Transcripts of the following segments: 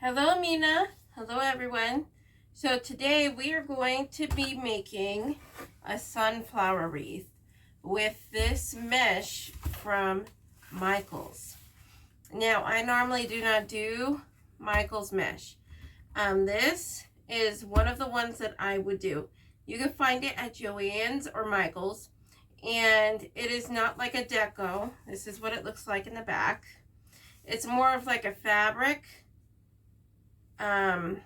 Hello, Mina. Hello, everyone. So today we are going to be making a sunflower wreath with this mesh from Michaels. Now, I normally do not do Michaels mesh. This is one of the ones that I would do. You can find it at Joann's or Michaels, and it is not like a deco. This is what it looks like in the back. It's more of like a fabric than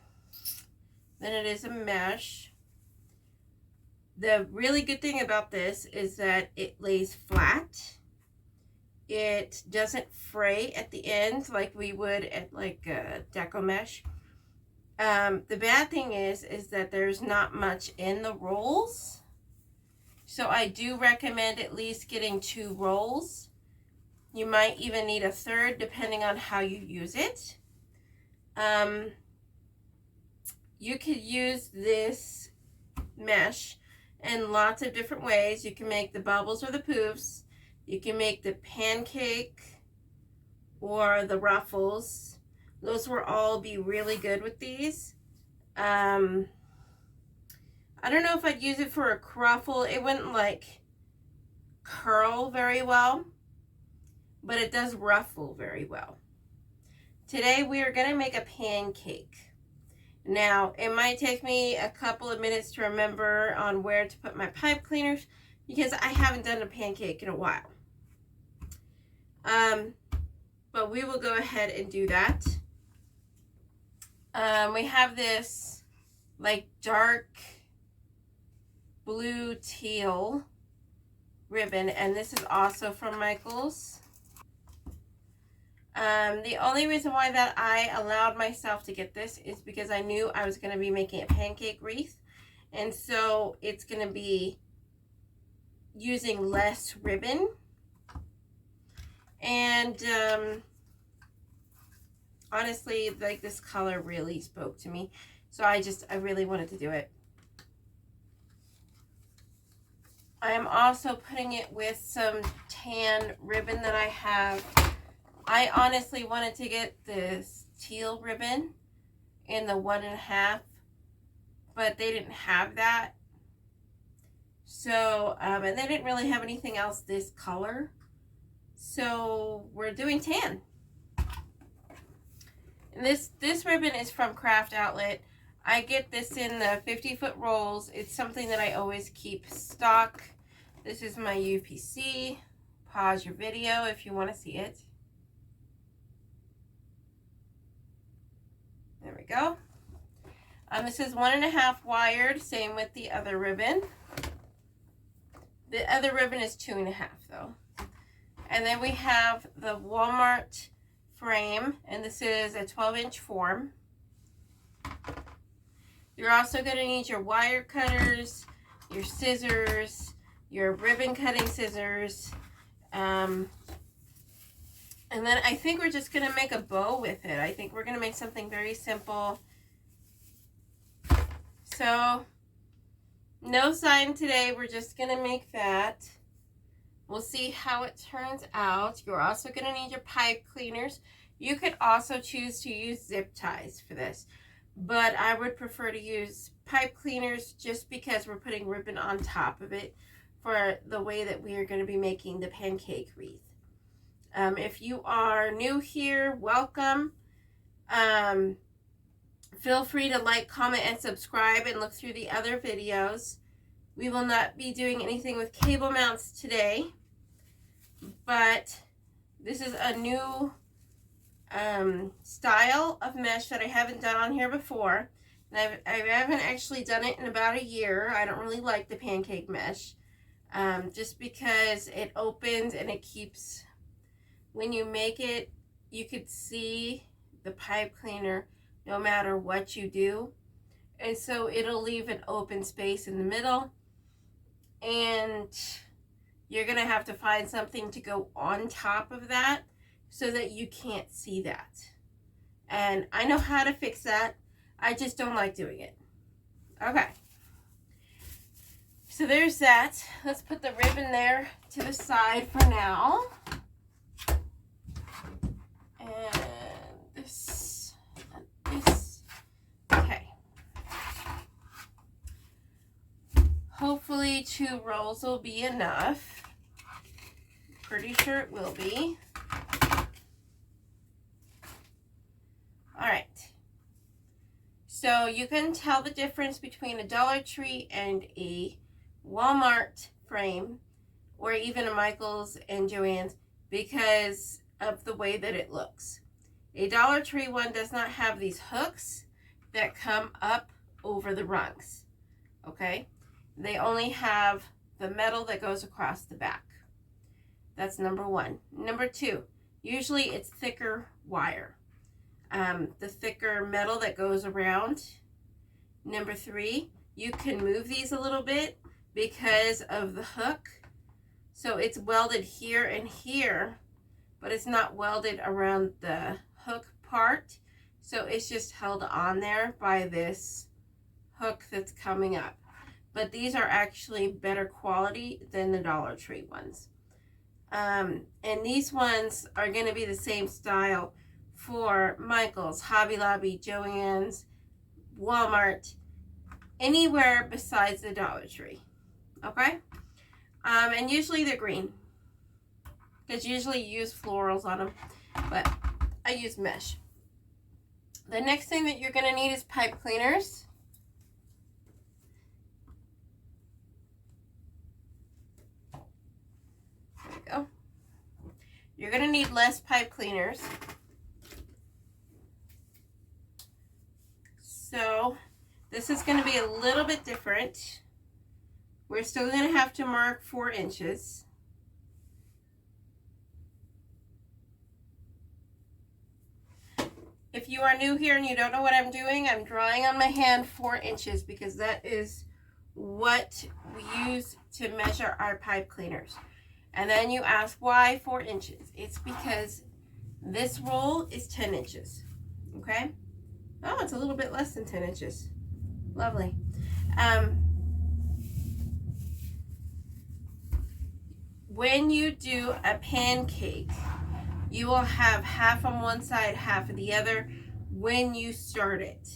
it is a mesh. The really good thing about this is that it lays flat. It doesn't fray at the end like we would at like a deco mesh. The bad thing is that there's not much in the rolls. So I do recommend at least getting 2 rolls. You might even need a third depending on how you use it. You could use this mesh in lots of different ways. You can make the bubbles or the poofs. You can make the pancake or the ruffles. Those will all be really good with these. I don't know if I'd use it for a ruffle. It wouldn't like curl very well, but it does ruffle very well. Today we are going to make a pancake. Now, it might take me a couple of minutes to remember on where to put my pipe cleaners because I haven't done a pancake in a while. But we will go ahead and do that. We have this like dark blue teal ribbon, and this is also from Michaels. The only reason why that I allowed myself to get this is because I knew I was going to be making a pancake wreath, and so it's going to be using less ribbon. And honestly, like, this color really spoke to me, so I really wanted to do it. I am also putting it with some tan ribbon that I have. I honestly wanted to get this teal ribbon in the 1.5, but they didn't have that. So, and they didn't really have anything else this color. So we're doing tan. And this ribbon is from Craft Outlet. I get this in the 50-foot rolls. It's something that I always keep stock. This is my UPC. Pause your video if you want to see it. There we go. This is 1.5 wired, same with the other ribbon. The other ribbon is 2.5 though. And then we have the Walmart frame, and this is a 12-inch form. You're also going to need your wire cutters, your scissors, your ribbon cutting scissors, and then I think we're just going to make a bow with it. I think we're going to make something very simple. So, no sign today. We're just going to make that. We'll see how it turns out. You're also going to need your pipe cleaners. You could also choose to use zip ties for this, but I would prefer to use pipe cleaners just because we're putting ribbon on top of it for the way that we are going to be making the pancake wreath. If you are new here, welcome. Feel free to like, comment, and subscribe and look through the other videos. We will not be doing anything with cable mounts today, but this is a new style of mesh that I haven't done on here before. And I haven't actually done it in about a year. I don't really like the pancake mesh, just because it opens and it keeps, when you make it, you could see the pipe cleaner no matter what you do. And so it'll leave an open space in the middle, and you're going to have to find something to go on top of that so that you can't see that. And I know how to fix that. I just don't like doing it. Okay. So there's that. Let's put the ribbon there to the side for now. And this Hopefully 2 rolls will be enough. Pretty sure it will be. All right. So you can tell the difference between a Dollar Tree and a Walmart frame, or even a Michael's and Joann's, because of the way that it looks. A Dollar Tree one does not have these hooks that come up over the rungs, okay? They only have the metal that goes across the back. That's number one. Number two, usually it's thicker wire. The thicker metal that goes around. Number three, you can move these a little bit because of the hook. So it's welded here and here, but it's not welded around the hook part. So it's just held on there by this hook that's coming up. But these are actually better quality than the Dollar Tree ones. And these ones are going to be the same style for Michael's, Hobby Lobby, Joann's, Walmart, anywhere besides the Dollar Tree. Okay? And usually they're green, because usually you use florals on them, but I use mesh. The next thing that you're going to need is pipe cleaners. There we go. You're going to need less pipe cleaners. So this is going to be a little bit different. We're still going to have to mark 4 inches. If you are new here and you don't know what I'm doing, I'm drawing on my hand 4 inches because that is what we use to measure our pipe cleaners. And then you ask why 4 inches. It's because this roll is 10 inches. Okay? Oh, it's a little bit less than 10 inches. Lovely. When you do a pancake, you will have half on one side, half on the other when you start it.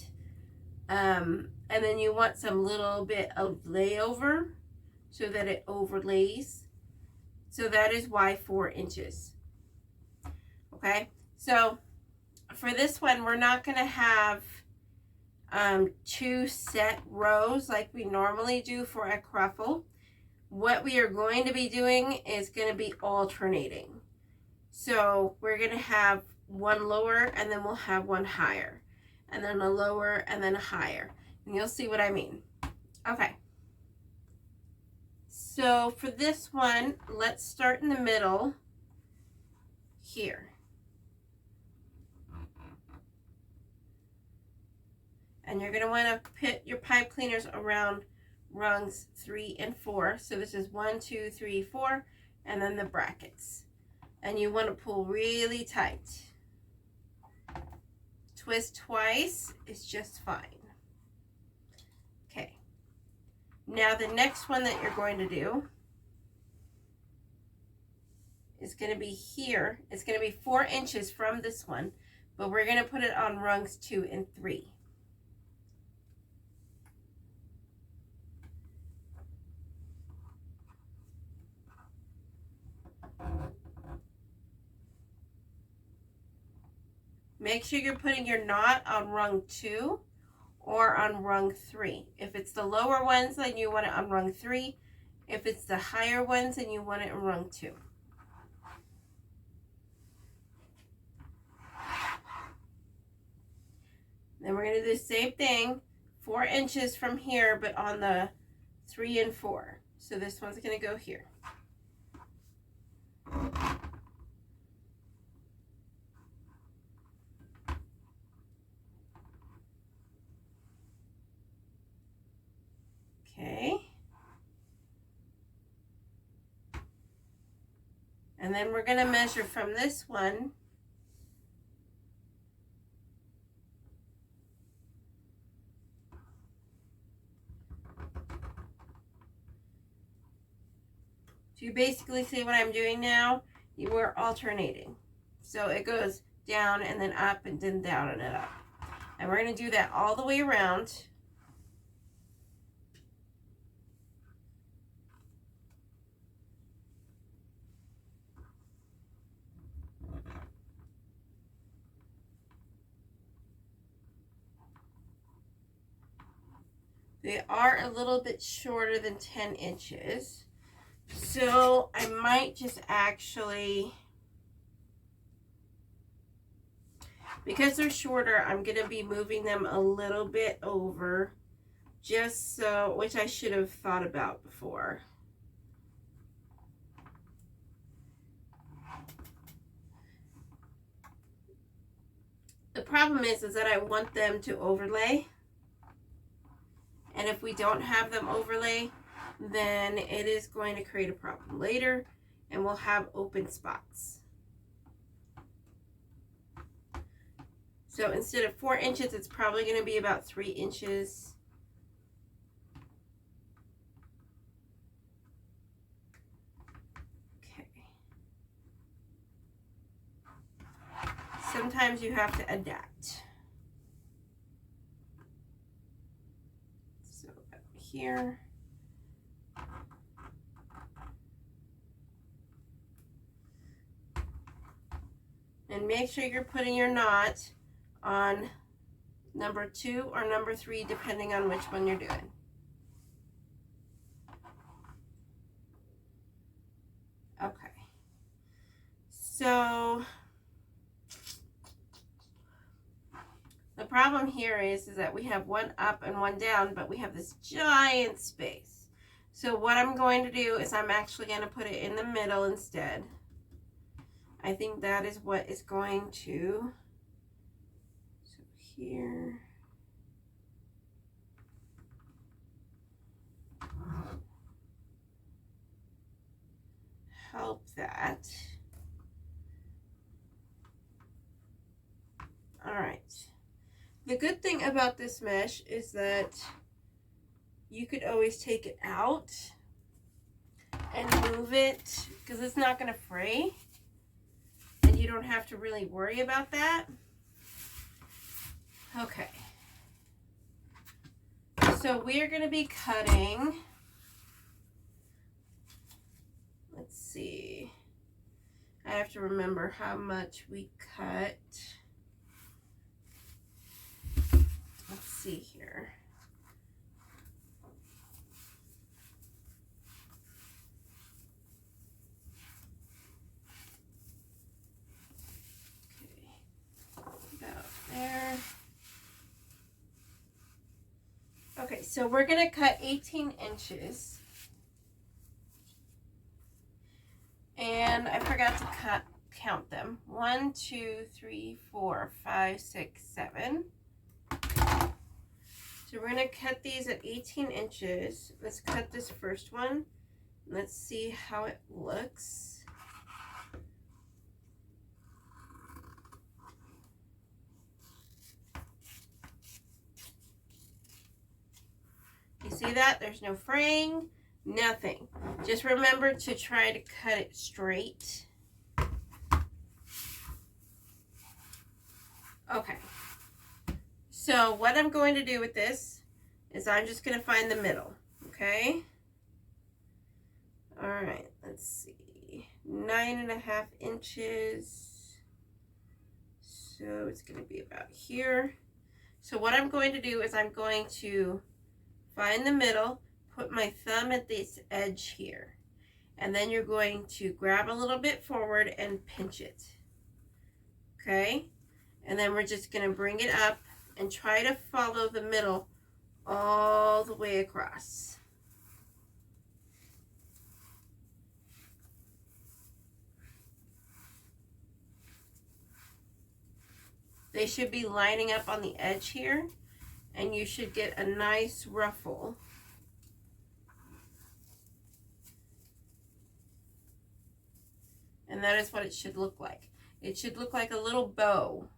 And then you want some little bit of layover so that it overlays. So that is why 4 inches. Okay, so for this one, we're not going to have 2 set rows like we normally do for a cruffle. What we are going to be doing is going to be alternating. So we're going to have one lower and then we'll have one higher. And then a lower and then a higher. And you'll see what I mean. Okay. So for this one, let's start in the middle here. And you're going to want to put your pipe cleaners around rungs 3 and 4. So this is 1, 2, 3, 4, and then the brackets. And you want to pull really tight. Twist twice is just fine. Okay. Now the next one that you're going to do is going to be here. It's going to be 4 inches from this one, but we're going to put it on rungs 2 and 3. Make sure you're putting your knot on rung 2 or on rung 3. If it's the lower ones, then you want it on rung 3. If it's the higher ones, then you want it on rung 2. Then we're going to do the same thing, 4 inches from here, but on the 3 and 4. So this one's going to go here. Okay. And then we're going to measure from this one . So you basically see what I'm doing now. You are alternating. So it goes down and then up and then down and then up. And we're going to do that all the way around. They are a little bit shorter than 10 inches. So I might just actually, because they're shorter, I'm going to be moving them a little bit over, just so, which I should have thought about before. The problem is that I want them to overlay. And if we don't have them overlay, then it is going to create a problem later, and we'll have open spots. So instead of 4 inches, it's probably going to be about 3 inches. Okay. Sometimes you have to adapt. So up here. And make sure you're putting your knot on number 2 or number 3, depending on which one you're doing. Okay. So the problem here is that we have one up and one down, but we have this giant space. So what I'm going to do is I'm actually going to put it in the middle instead. I think that is what is going to, so here, help that. All right. The good thing about this mesh is that you could always take it out and move it, because it's not going to fray. And you don't have to really worry about that. Okay. So we are going to be cutting, let's see, I have to remember how much we cut. Let's see here. There. Okay, so we're going to cut 18 inches. And I forgot to count them. 1, 2, 3, 4, 5, 6, 7. So we're going to cut these at 18 inches. Let's cut this first one. Let's see how it looks. You see that? There's no fraying, nothing. Just remember to try to cut it straight. Okay. So what I'm going to do with this is I'm just going to find the middle, okay? All right, let's see. 9.5 inches. So it's going to be about here. So what I'm going to do is I'm going to find the middle, put my thumb at this edge here, and then you're going to grab a little bit forward and pinch it. Okay? And then we're just going to bring it up and try to follow the middle all the way across. They should be lining up on the edge here, and you should get a nice ruffle. And that is what it should look like. It should look like a little bow.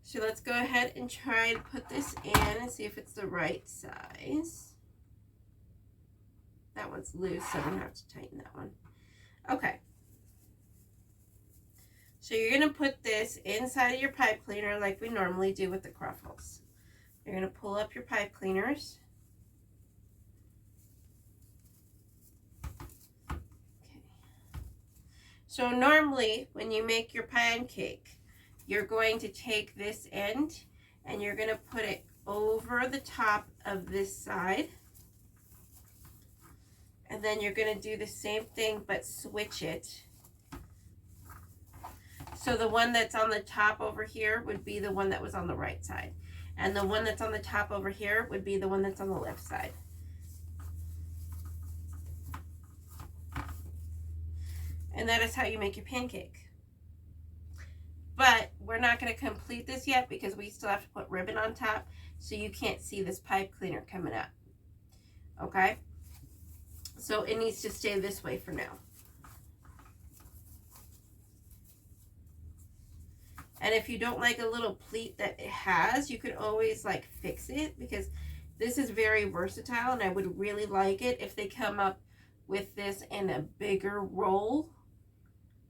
So let's go ahead and try to put this in and see if it's the right size. That one's loose, so I'm going to have to tighten that one. Okay. So you're going to put this inside of your pipe cleaner like we normally do with the cruffles. You're going to pull up your pipe cleaners. Okay. So normally when you make your pancake, you're going to take this end and you're going to put it over the top of this side. And then you're going to do the same thing, but switch it. So the one that's on the top over here would be the one that was on the right side. And the one that's on the top over here would be the one that's on the left side. And that is how you make your pancake. But we're not going to complete this yet because we still have to put ribbon on top, so you can't see this pipe cleaner coming up. Okay? So it needs to stay this way for now. And if you don't like a little pleat that it has, you could always like fix it, because this is very versatile, and I would really like it if they come up with this in a bigger roll,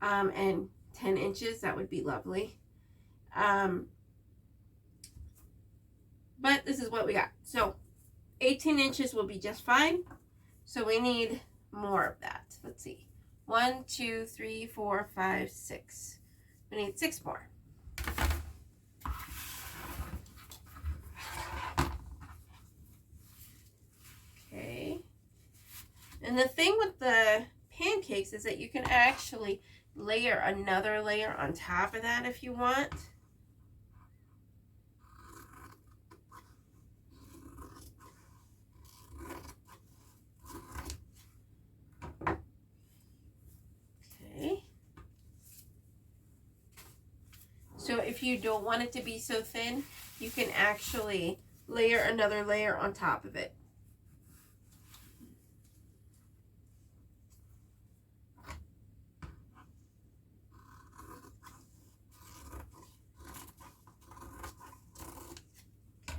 and 10 inches. That would be lovely. But this is what we got. So 18 inches will be just fine. So we need more of that. Let's see. 1, 2, 3, 4, 5, 6. We need 6 more. Okay. And the thing with the pancakes is that you can actually layer another layer on top of that if you want. Okay. So if you don't want it to be so thin, you can actually layer another layer on top of it.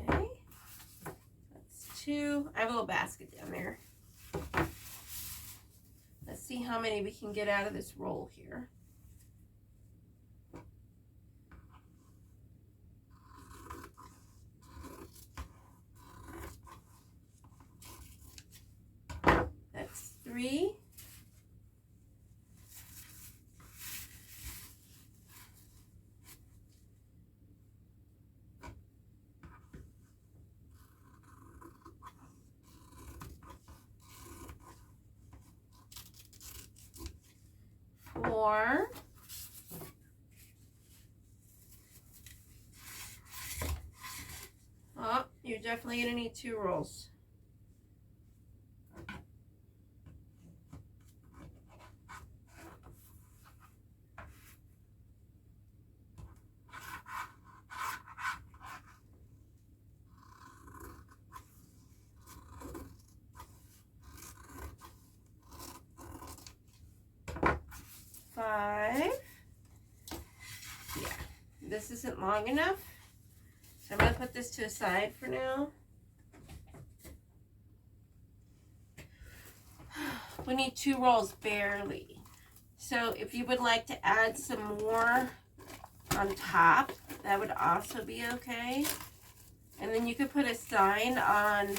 Okay. That's 2. I have a little basket down there. Let's see how many we can get out of this roll here. That's 3. Four. Oh, you're definitely going to need 2 rolls. 5. Yeah, this isn't long enough, so I'm going to put this to the side for now. We need 2 rolls barely. So if you would like to add some more on top, that would also be okay. And then you could put a sign on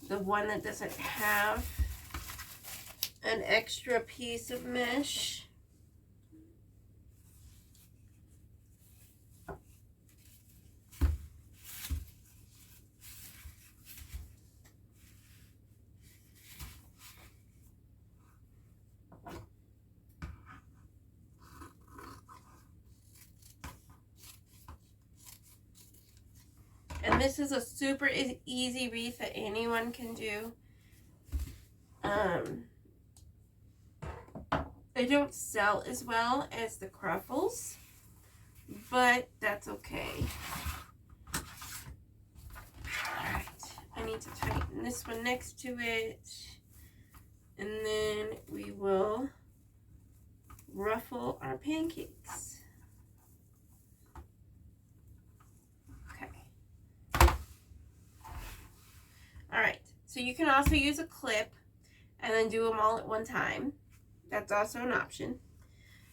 the one that doesn't have an extra piece of mesh. And this is a super easy wreath that anyone can do. They don't sell as well as the Cruffles, but that's okay. Alright, I need to tighten this one next to it, and then we will ruffle our pancakes. Alright, so you can also use a clip and then do them all at one time. That's also an option.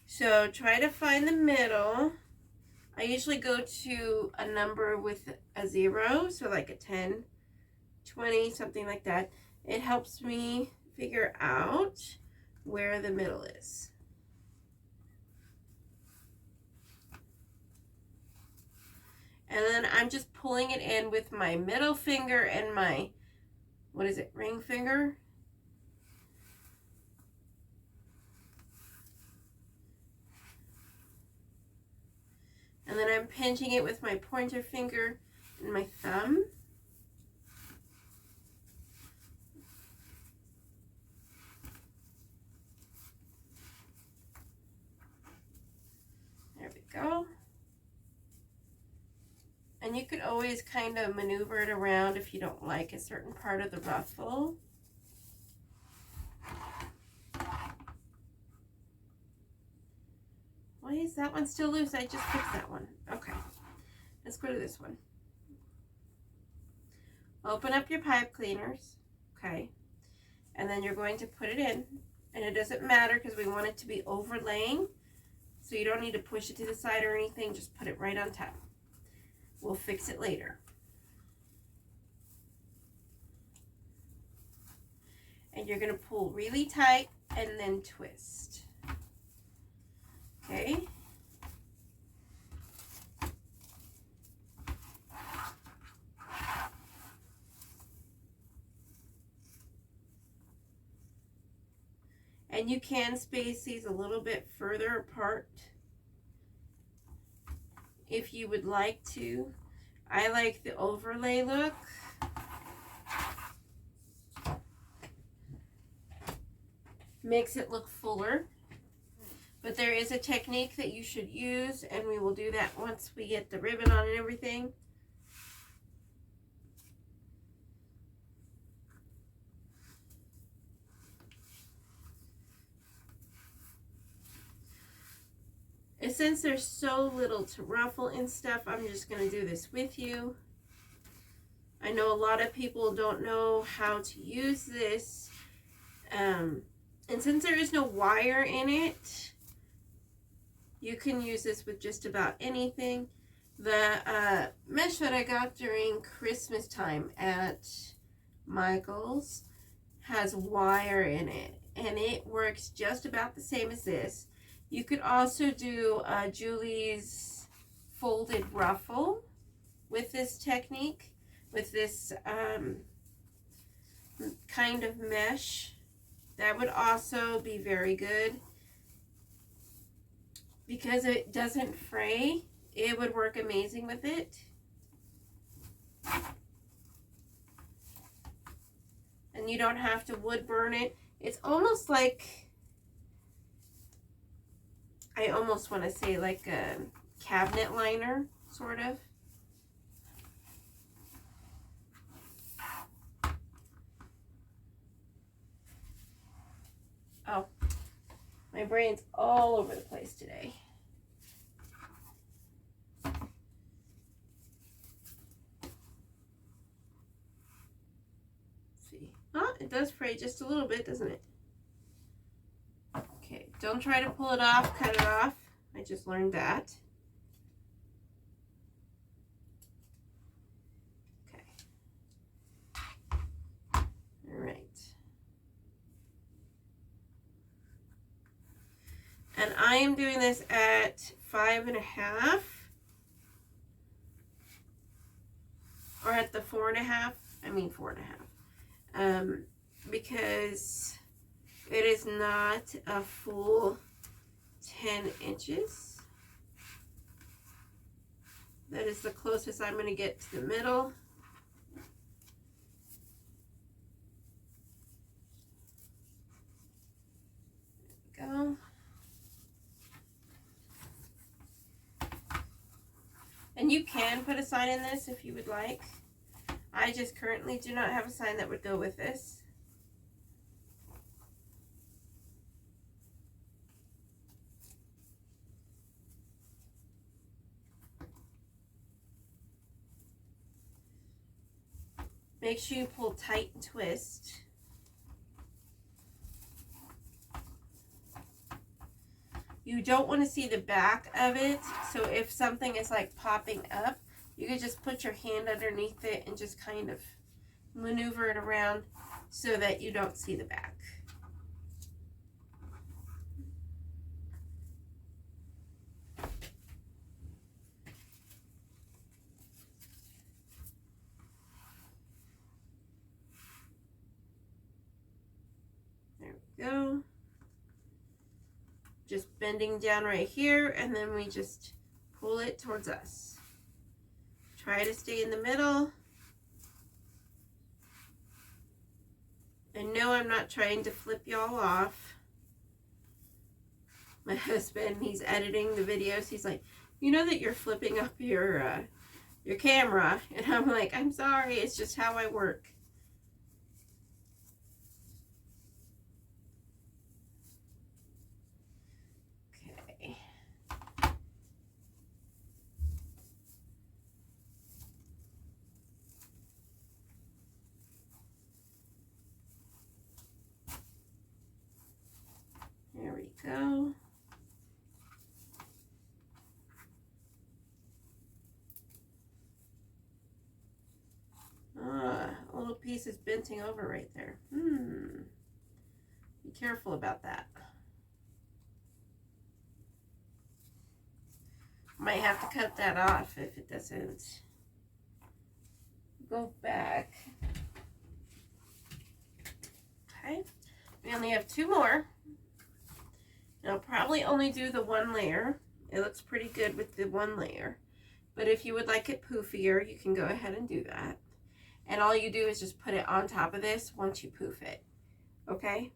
So try to find the middle. I usually go to a number with a 0, so like a 10, 20, something like that. It helps me figure out where the middle is. And then I'm just pulling it in with my middle finger and my, what is it, ring finger? And then I'm pinching it with my pointer finger and my thumb. There we go. And you could always kind of maneuver it around if you don't like a certain part of the ruffle. Why is that one still loose? I just fixed that one. Okay, let's go to this one. Open up your pipe cleaners, okay? And then you're going to put it in. And it doesn't matter because we want it to be overlaying. So you don't need to push it to the side or anything. Just put it right on top. We'll fix it later. And you're going to pull really tight and then twist. Okay? And you can space these a little bit further apart if you would like to. I like the overlay look. Makes it look fuller. But there is a technique that you should use, and we will do that once we get the ribbon on and everything. And since there's so little to ruffle and stuff, I'm just going to do this with you. I know a lot of people don't know how to use this. And since there is no wire in it, you can use this with just about anything. The mesh that I got during Christmas time at Michael's has wire in it, and it works just about the same as this. You could also do Julie's folded ruffle with this technique, with this kind of mesh. That would also be very good. Because it doesn't fray, it would work amazing with it. And you don't have to wood burn it. It's almost like, I almost want to say like a cabinet liner, sort of. Oh, my brain's all over the place today. Oh, it does fray just a little bit, doesn't it? Okay, don't try to pull it off, cut it off. I just learned that. Okay. All right. And I am doing this at 5.5. Or at the 4.5. I mean 4.5. Because it is not a full 10 inches. That is the closest I'm going to get to the middle. There we go. And you can put a sign in this if you would like. I just currently do not have a sign that would go with this. Make sure you pull tight and twist. You don't want to see the back of it, so if something is like popping up, you can just put your hand underneath it and just kind of maneuver it around so that you don't see the back. go. Just bending down right here, and then we just pull it towards us. Try to stay in the middle. And no, I'm not trying to flip y'all off. My husband, he's editing the videos. He's like, you know that you're flipping up your camera. And I'm like, I'm sorry. It's just how I work. Okay. There we go. A little piece is bending over right there. Be careful about that. Might have to cut that off if it doesn't go back. Okay, we only have 2 more. And I'll probably only do the 1 layer. It looks pretty good with the 1 layer. But if you would like it poofier, you can go ahead and do that. And all you do is just put it on top of this once you poof it. Okay?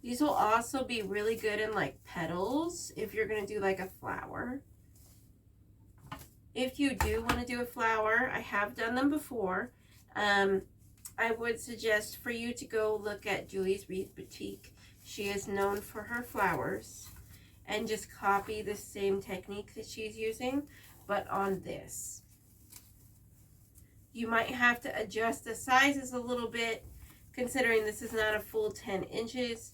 These will also be really good in like petals if you're going to do like a flower. If you do want to do a flower, I have done them before. I would suggest for you to go look at Julie's Wreath Boutique. She is known for her flowers. And just copy the same technique that she's using, but on this. You might have to adjust the sizes a little bit, considering this is not a full 10 inches.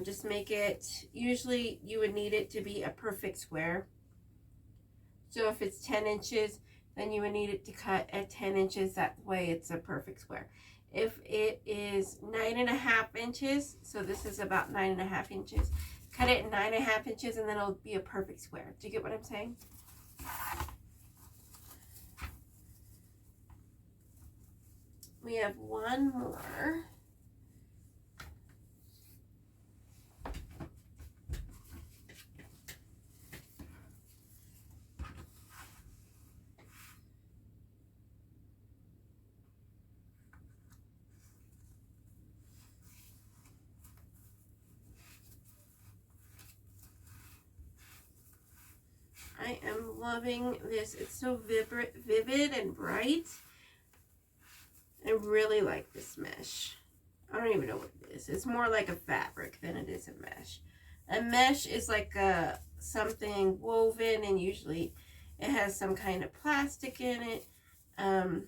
Just make it, usually you would need it to be a perfect square. So if it's 10 inches, then you would need it to cut at 10 inches. That way it's a perfect square. If it is 9.5 inches, so this is about 9.5 inches, cut it 9.5 inches and then it'll be a perfect square. Do you get what I'm saying? We have 1 more. I am loving this. It's so vivid and bright. I really like this mesh. I don't even know what it is. It's more like a fabric than it is a mesh. A mesh is like something woven, and usually it has some kind of plastic in it. I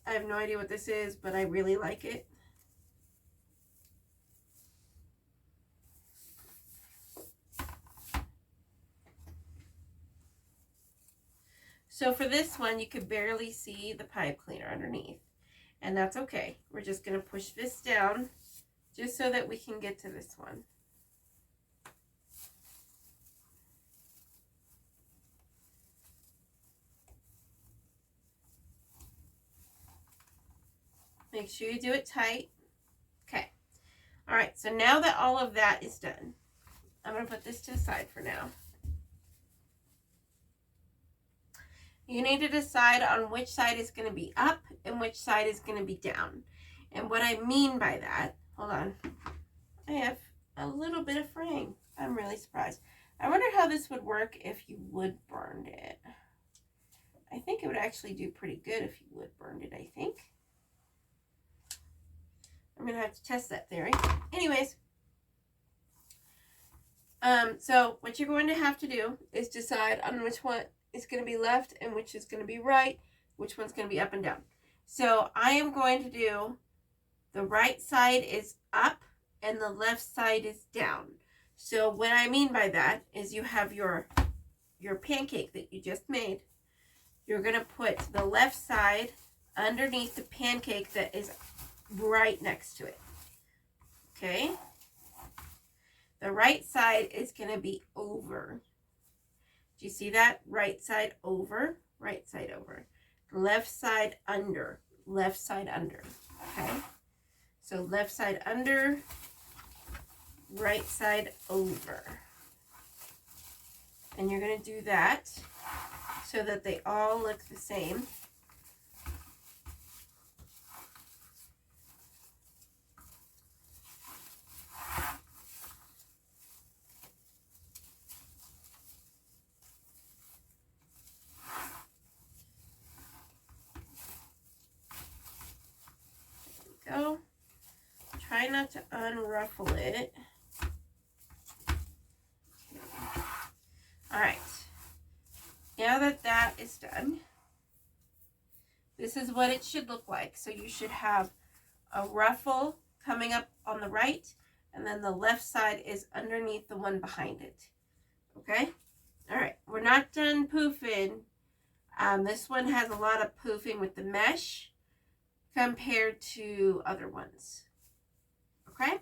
have no idea what this is, but I really like it. So for this one, you could barely see the pipe cleaner underneath. And that's okay. We're just going to push this down just so that we can get to this one. Make sure you do it tight. Okay. All right. So now that all of that is done, I'm going to put this to the side for now. You need to decide on which side is going to be up and which side is going to be down. And what I mean by that, hold on, I have a little bit of fraying. I'm really surprised. I wonder how this would work if you wood burned it. I think it would actually do pretty good if you wood burned it, I think. I'm going to have to test that theory. Anyways, so what you're going to have to do is decide on which one is going to be left and which is going to be right, which one's going to be up and down. So I am going to do the right side is up and the left side is down. So what I mean by that is you have your pancake that you just made. You're going to put the left side underneath the pancake that is right next to it. Okay? The right side is going to be over. Do you see that? Right side over, right side over. Left side under, left side under. Okay? So left side under, right side over. And you're going to do that so that they all look the same. There we go. Try not to unruffle it. All right. Now that that is done, this is what it should look like. So you should have a ruffle coming up on the right, and then the left side is underneath the one behind it. Okay? All right. We're not done poofing. This one has a lot of poofing with the mesh compared to other ones. Okay?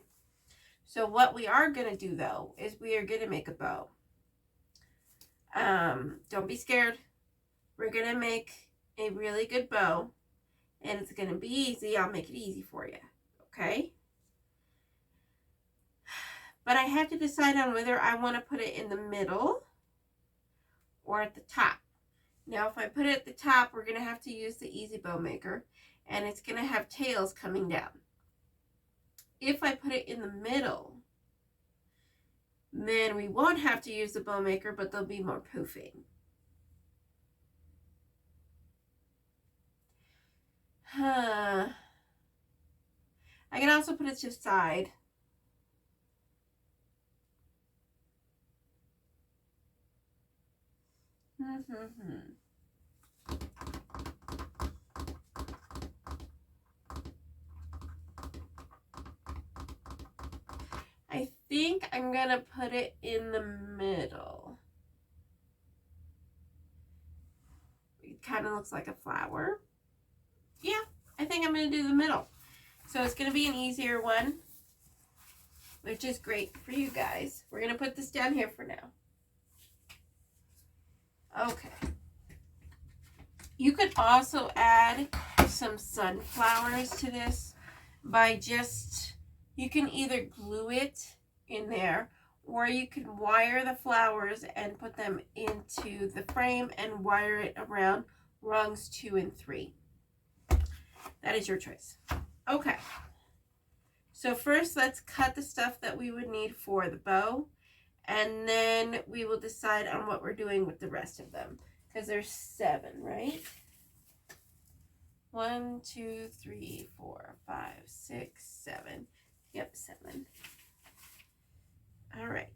So what we are going to do, though, is we are going to make a bow. Don't be scared. We're going to make a really good bow, and it's going to be easy. I'll make it easy for you. Okay? But I have to decide on whether I want to put it in the middle or at the top. Now, if I put it at the top, we're going to have to use the Easy Bow Maker, and it's going to have tails coming down. If I put it in the middle, then we won't have to use the bow maker, but there'll be more poofing. I can also put it to the side. I think I'm going to put it in the middle. It kind of looks like a flower. Yeah, I think I'm going to do the middle. So it's going to be an easier one, which is great for you guys. We're going to put this down here for now. Okay. You could also add some sunflowers to this by just, you can either glue it in there, or you can wire the flowers and put them into the frame and wire it around rungs 2 and 3. That is your choice. Okay. So first, let's cut the stuff that we would need for the bow, and then we will decide on what we're doing with the rest of them, because there's 7, right? 1, 2, 3, 4, 5, 6, 7. Yep, 7. All right.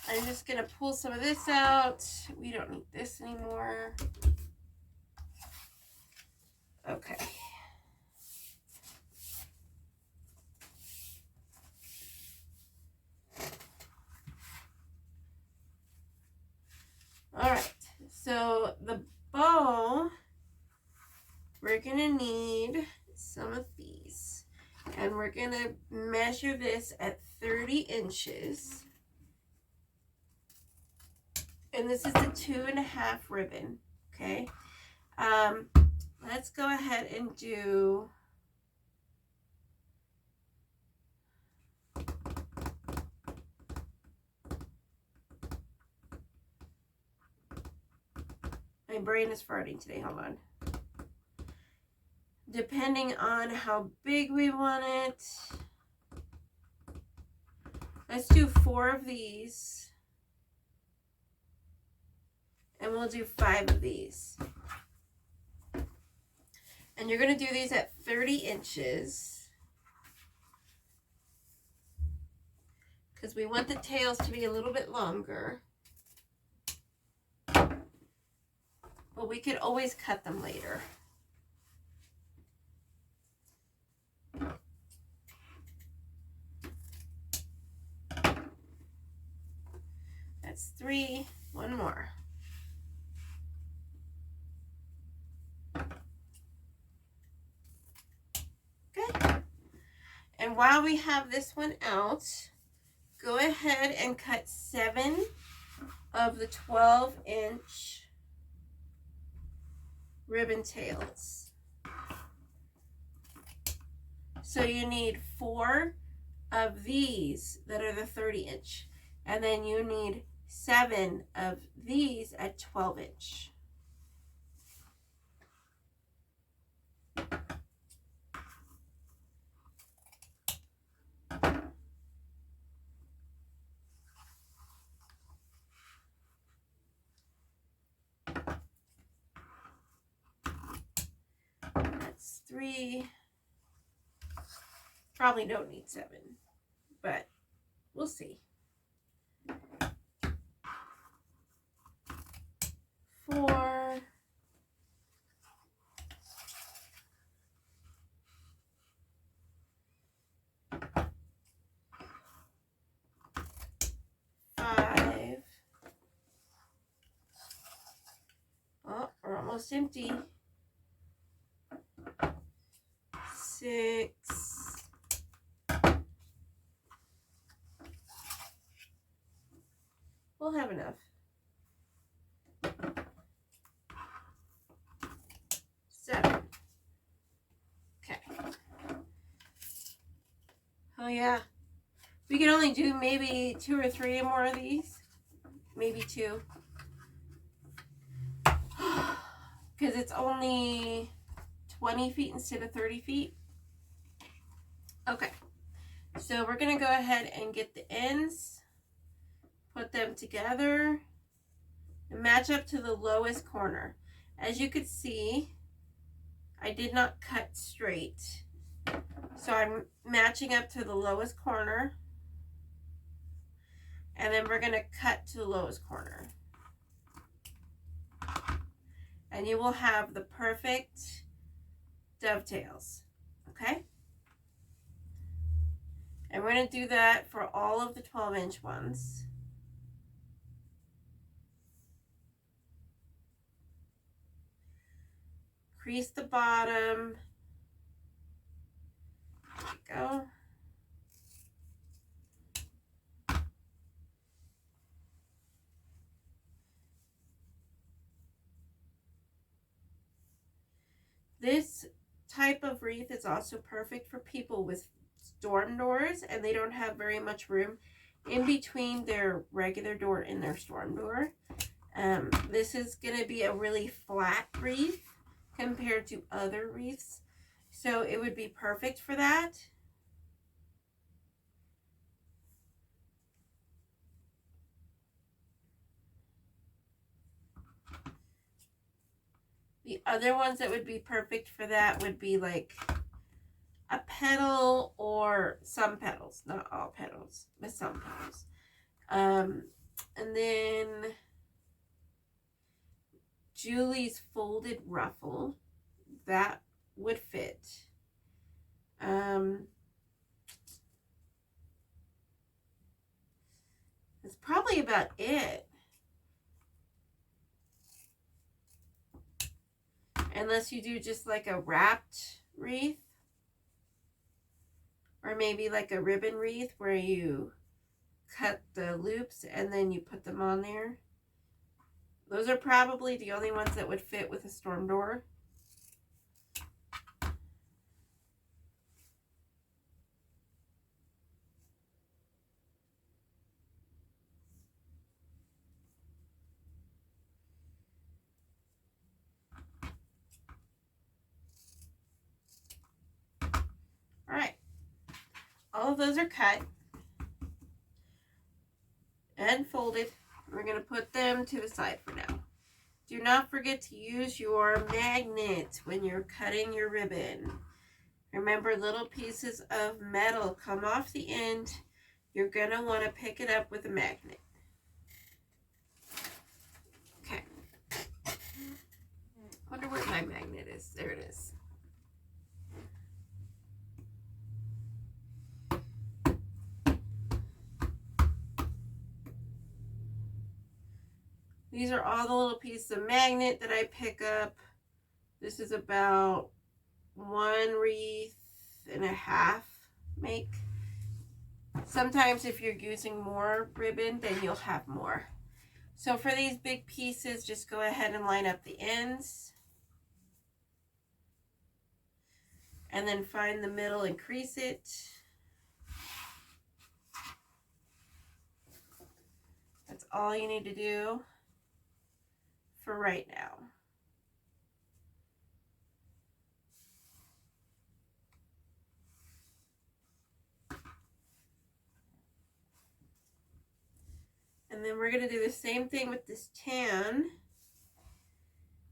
I'm just going to pull some of this out. We don't need this anymore. Okay. All right. So the bow, we're going to need some of these. And we're going to measure this at 30 inches. And this is a 2.5 ribbon, okay? Let's go ahead and do my brain is farting today, hold on. Depending on how big we want it, let's do 4 of these. And we'll do 5 of these. And you're going to do these at 30 inches. Because we want the tails to be a little bit longer. But we could always cut them later. 3. One more. Okay. And while we have this one out, go ahead and cut 7 of the 12-inch ribbon tails. So you need 4 of these that are the 30-inch, and then you need 7 of these at 12-inch. That's 3. Probably don't need 7, but we'll see. 4. 5. Oh, we're almost empty. 6. We'll have enough. 7. Okay. Oh yeah. We can only do maybe 2 or 3 more of these. Maybe 2. Because it's only 20 feet instead of 30 feet. Okay. So we're going to go ahead and get the ends. Put them together. And match up to the lowest corner. As you could see, I did not cut straight. So I'm matching up to the lowest corner. And then we're going to cut to the lowest corner. And you will have the perfect dovetails. Okay? And we're going to do that for all of the 12-inch ones. Crease the bottom. There we go. This type of wreath is also perfect for people with storm doors and they don't have very much room in between their regular door and their storm door. This is going to be a really flat wreath compared to other wreaths, so it would be perfect for that. The other ones that would be perfect for that would be like a petal or some petals, not all petals, but some petals. And then Julie's folded ruffle, that would fit. That's probably about it. Unless you do just like a wrapped wreath. Or maybe like a ribbon wreath where you cut the loops and then you put them on there. Those are probably the only ones that would fit with a storm door. Alright. All of those are cut and folded. We're going to put them to the side for now. Do not forget to use your magnet when you're cutting your ribbon. Remember, little pieces of metal come off the end. You're going to want to pick it up with a magnet. Okay. Wonder where my magnet is. There it is. These are all the little pieces of magnet that I pick up. This is about 1.5 wreaths make. Sometimes if you're using more ribbon, then you'll have more. So for these big pieces, just go ahead and line up the ends. And then find the middle and crease it. That's all you need to do for right now. And then we're going to do the same thing with this tan,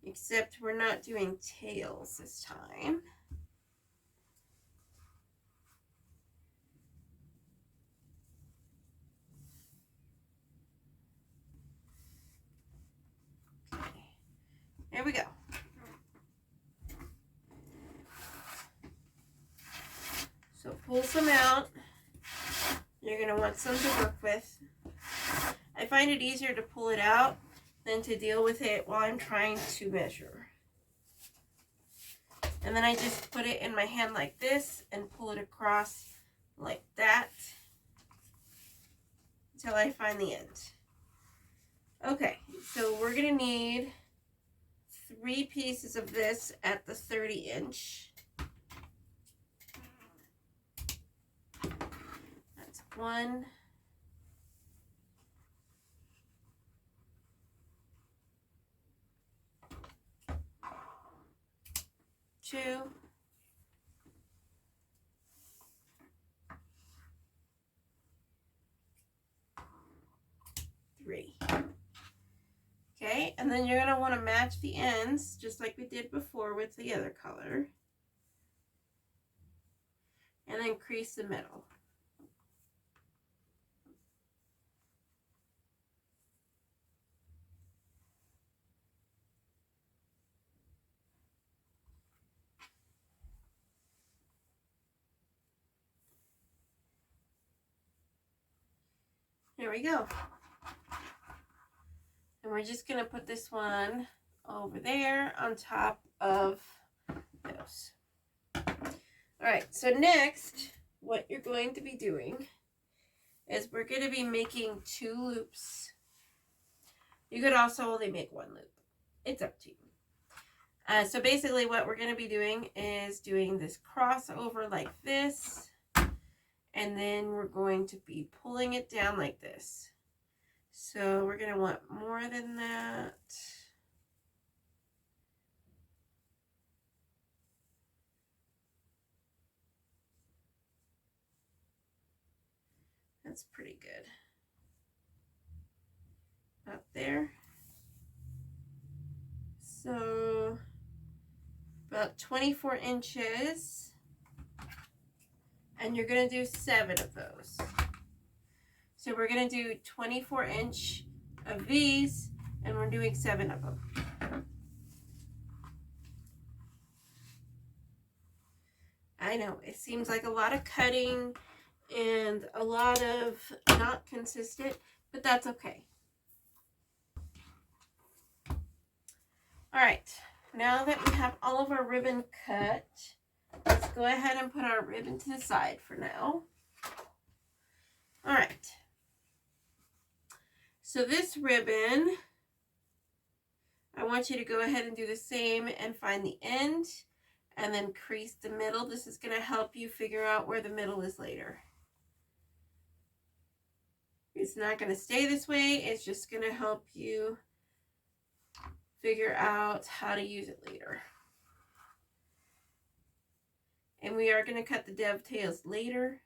except we're not doing tails this time. Okay, there we go. So pull some out. You're going to want some to work with. I find it easier to pull it out than to deal with it while I'm trying to measure. And then I just put it in my hand like this and pull it across like that until I find the end. Okay, so we're going to need 3 pieces of this at the 30-inch. That's 1. 2. 3. Okay, and then you're going to want to match the ends just like we did before with the other color. And then crease the middle. There we go. And we're just going to put this one over there on top of those. Alright, so next, what you're going to be doing is we're going to be making 2 loops. You could also only make 1 loop. It's up to you. So basically what we're going to be doing is doing this crossover like this. And then we're going to be pulling it down like this. So we're going to want more than that. That's pretty good. Up there. So about 24 inches. And you're going to do 7 of those. So we're going to do 24-inch of these, and we're doing 7 of them. I know, it seems like a lot of cutting and a lot of not consistent, but that's okay. Alright, now that we have all of our ribbon cut, let's go ahead and put our ribbon to the side for now. Alright. So this ribbon, I want you to go ahead and do the same and find the end and then crease the middle. This is going to help you figure out where the middle is later. It's not going to stay this way. It's just going to help you figure out how to use it later. And we are going to cut the dovetails later.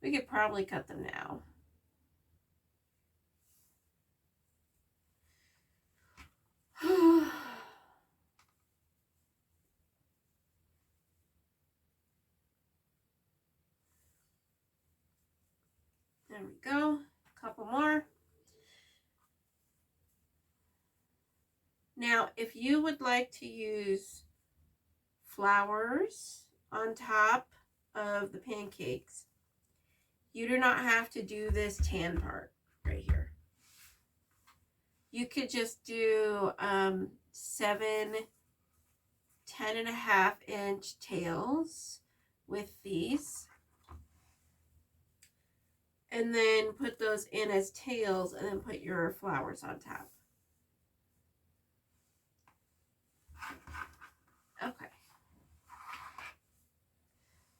We could probably cut them now. There we go. A couple more. Now, if you would like to use flowers on top of the pancakes, you do not have to do this tan part right here. You could just do 7 10.5-inch tails with these, and then put those in as tails, and then put your flowers on top. Okay.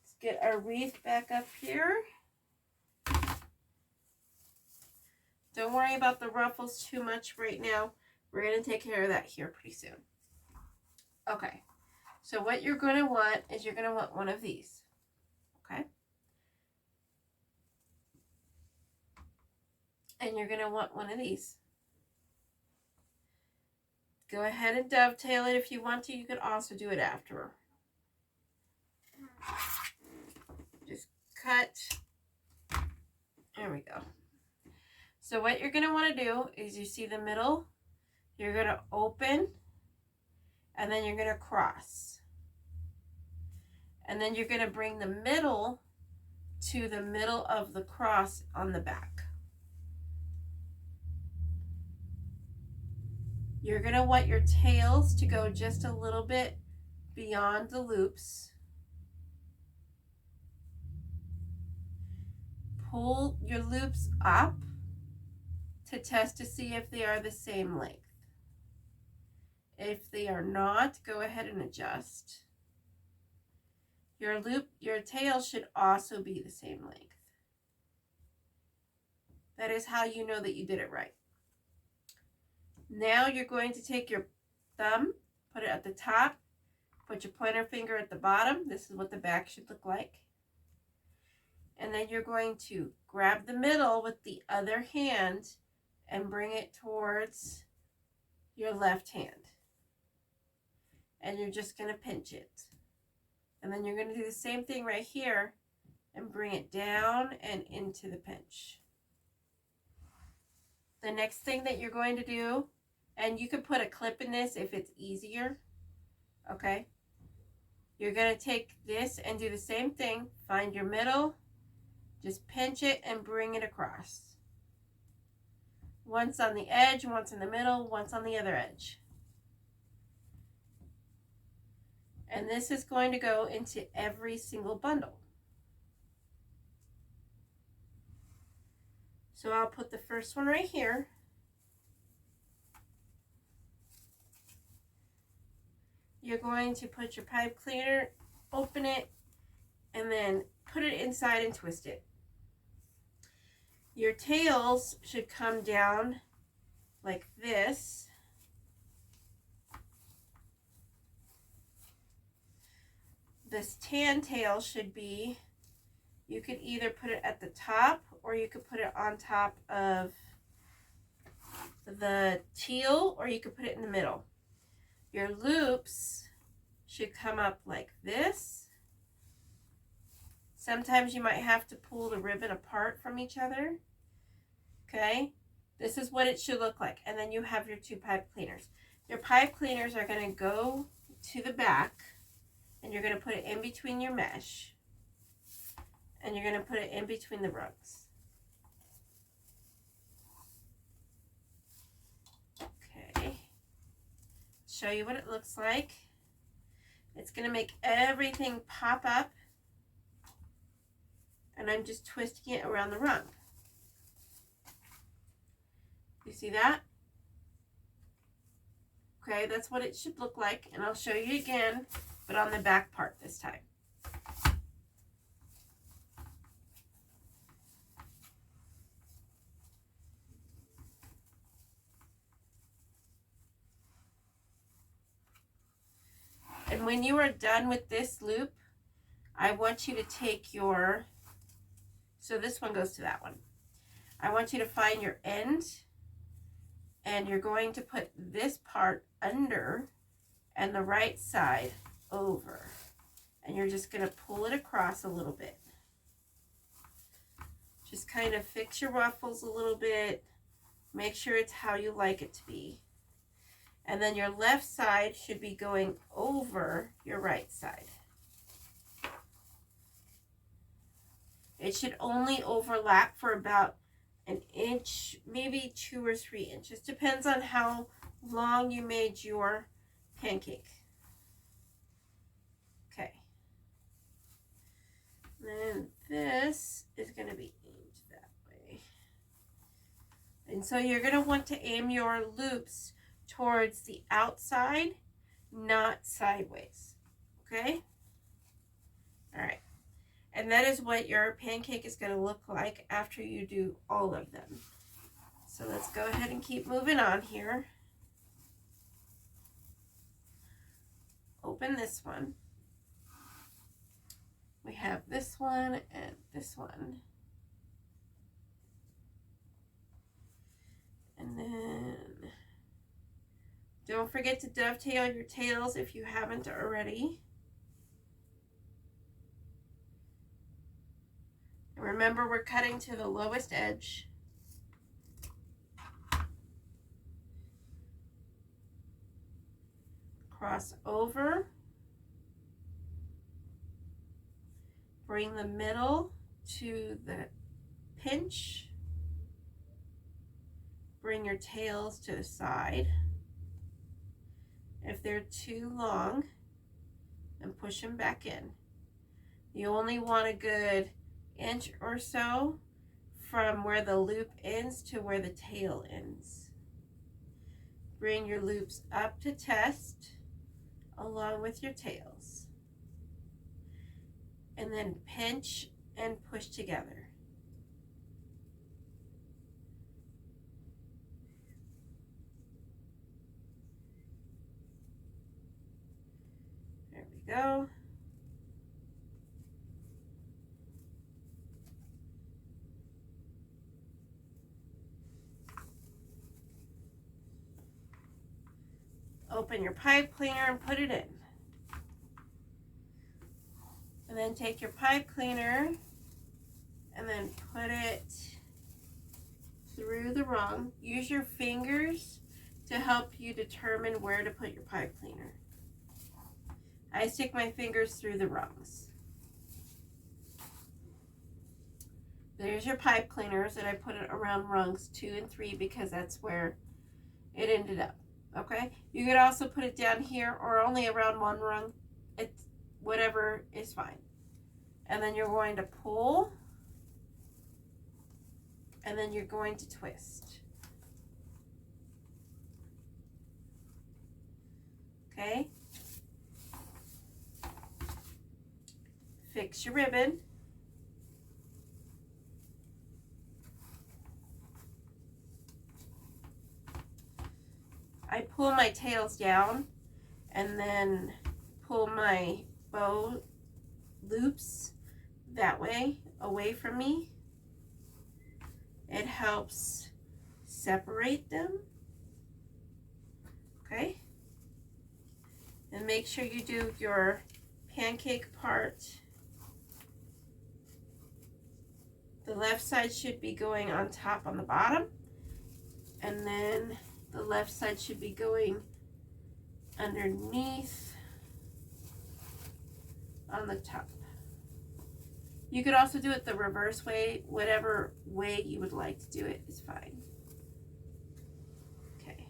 Let's get our wreath back up here. Don't worry about the ruffles too much right now. We're going to take care of that here pretty soon. Okay. So what you're going to want is you're going to want one of these. Okay. And you're going to want one of these. Go ahead and dovetail it if you want to. You could also do it after. Just cut. There we go. So what you're going to want to do is, you see the middle? You're going to open, and then you're going to cross. And then you're going to bring the middle to the middle of the cross on the back. You're going to want your tails to go just a little bit beyond the loops. Pull your loops up to test to see if they are the same length. If they are not, go ahead and adjust. Your tail should also be the same length. That is how you know that you did it right. Now you're going to take your thumb, put it at the top, put your pointer finger at the bottom. This is what the back should look like. And then you're going to grab the middle with the other hand and bring it towards your left hand. And you're just going to pinch it. And then you're going to do the same thing right here and bring it down and into the pinch. The next thing that you're going to do, and you can put a clip in this if it's easier, okay? You're going to take this and do the same thing. Find your middle, just pinch it and bring it across. Once on the edge, once in the middle, once on the other edge. And this is going to go into every single bundle. So I'll put the first one right here. You're going to put your pipe cleaner, open it, and then put it inside and twist it. Your tails should come down like this. This tan tail should be, you could either put it at the top or you could put it on top of the teal, or you could put it in the middle. Your loops should come up like this. Sometimes you might have to pull the ribbon apart from each other. Okay, this is what it should look like. And then you have your 2 pipe cleaners. Your pipe cleaners are going to go to the back, and you're going to put it in between your mesh, and you're going to put it in between the rungs. Okay, show you what it looks like. It's going to make everything pop up, and I'm just twisting it around the rung. You see that? Okay, that's what it should look like, and I'll show you again, but on the back part this time. And when you are done with this loop, I want you to take your, so this one goes to that one. I want you to find your end, and you're going to put this part under and the right side over. And you're just going to pull it across a little bit. Just kind of fix your ruffles a little bit. Make sure it's how you like it to be. And then your left side should be going over your right side. It should only overlap for about an inch, maybe 2 or 3 inches. Depends on how long you made your pancake. Okay. Then this is going to be aimed that way. And so you're going to want to aim your loops towards the outside, not sideways. Okay? All right. And that is what your pancake is going to look like after you do all of them. So let's go ahead and keep moving on here. Open this one. We have this one and this one. And then don't forget to dovetail your tails if you haven't already. And remember, we're cutting to the lowest edge. Cross over. Bring the middle to the pinch. Bring your tails to the side. If they're too long, then push them back in. You only want a good inch or so from where the loop ends to where the tail ends. Bring your loops up to test along with your tails. And then pinch and push together. There we go. Open your pipe cleaner and put it in. And then take your pipe cleaner and then put it through the rung. Use your fingers to help you determine where to put your pipe cleaner. I stick my fingers through the rungs. There's your pipe cleaners, and I put it around rungs 2 and 3 because that's where it ended up. Okay, you could also put it down here or only around one rung. It's whatever is fine. And then you're going to pull, and then you're going to twist. Okay. Fix your ribbon. I pull my tails down and then pull my bow loops that way away from me. It helps separate them. Okay. And make sure you do your pancake part. The left side should be going on top on the bottom, and then the left side should be going underneath on the top. You could also do it the reverse way. Whatever way you would like to do it is fine. Okay.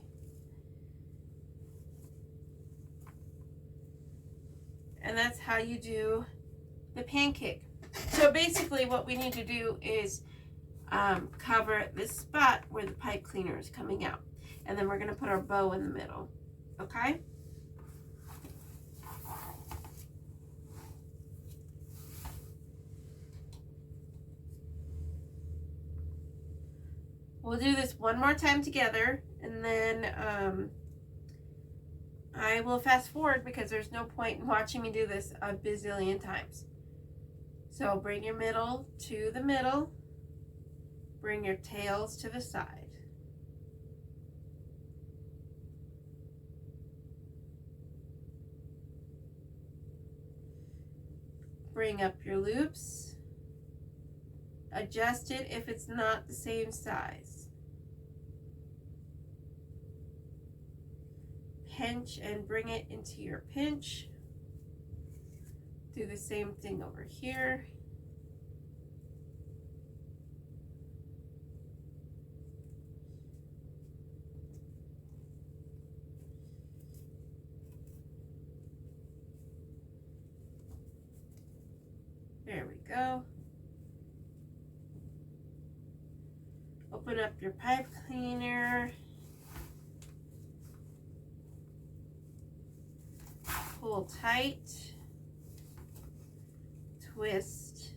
And that's how you do the pancake. So basically what we need to do is cover this spot where the pipe cleaner is coming out. And then we're going to put our bow in the middle. Okay? We'll do this one more time together, and then I will fast forward because there's no point in watching me do this a bazillion times. So bring your middle to the middle. Bring your tails to the side. Bring up your loops. Adjust it if it's not the same size. Pinch and bring it into your pinch. Do the same thing over here. There we go. Open up your pipe cleaner. Pull tight. Twist.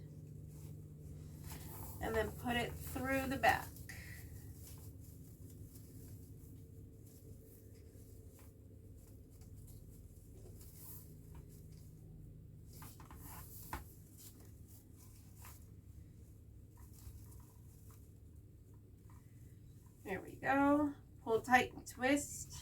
And then put it through the back. There we go. Pull tight and twist.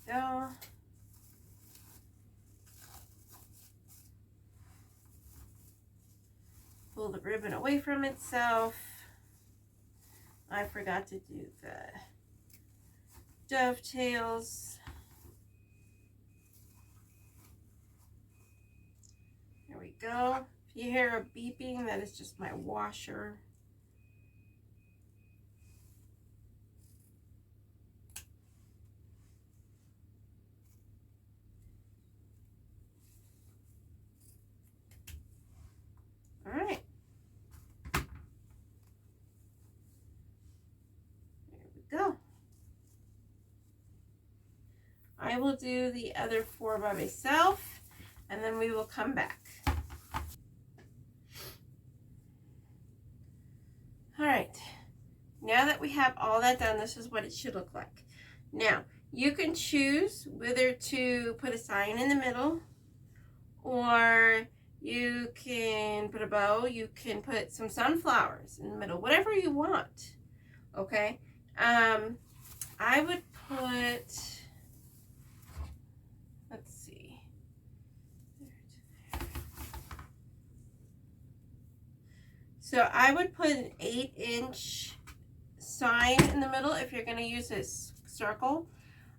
Go. Pull the ribbon away from itself. I forgot to do the dovetails. There we go. If you hear a beeping, that is just my washer. All right. There we go. I will do the other 4 by myself, and then we will come back. All right. Now that we have all that done, this is what it should look like. Now, you can choose whether to put a sign in the middle, or you can put a bow, you can put some sunflowers in the middle, whatever you want, okay? I would put, let's see. So I would put an 8-inch sign in the middle. If you're gonna use this circle,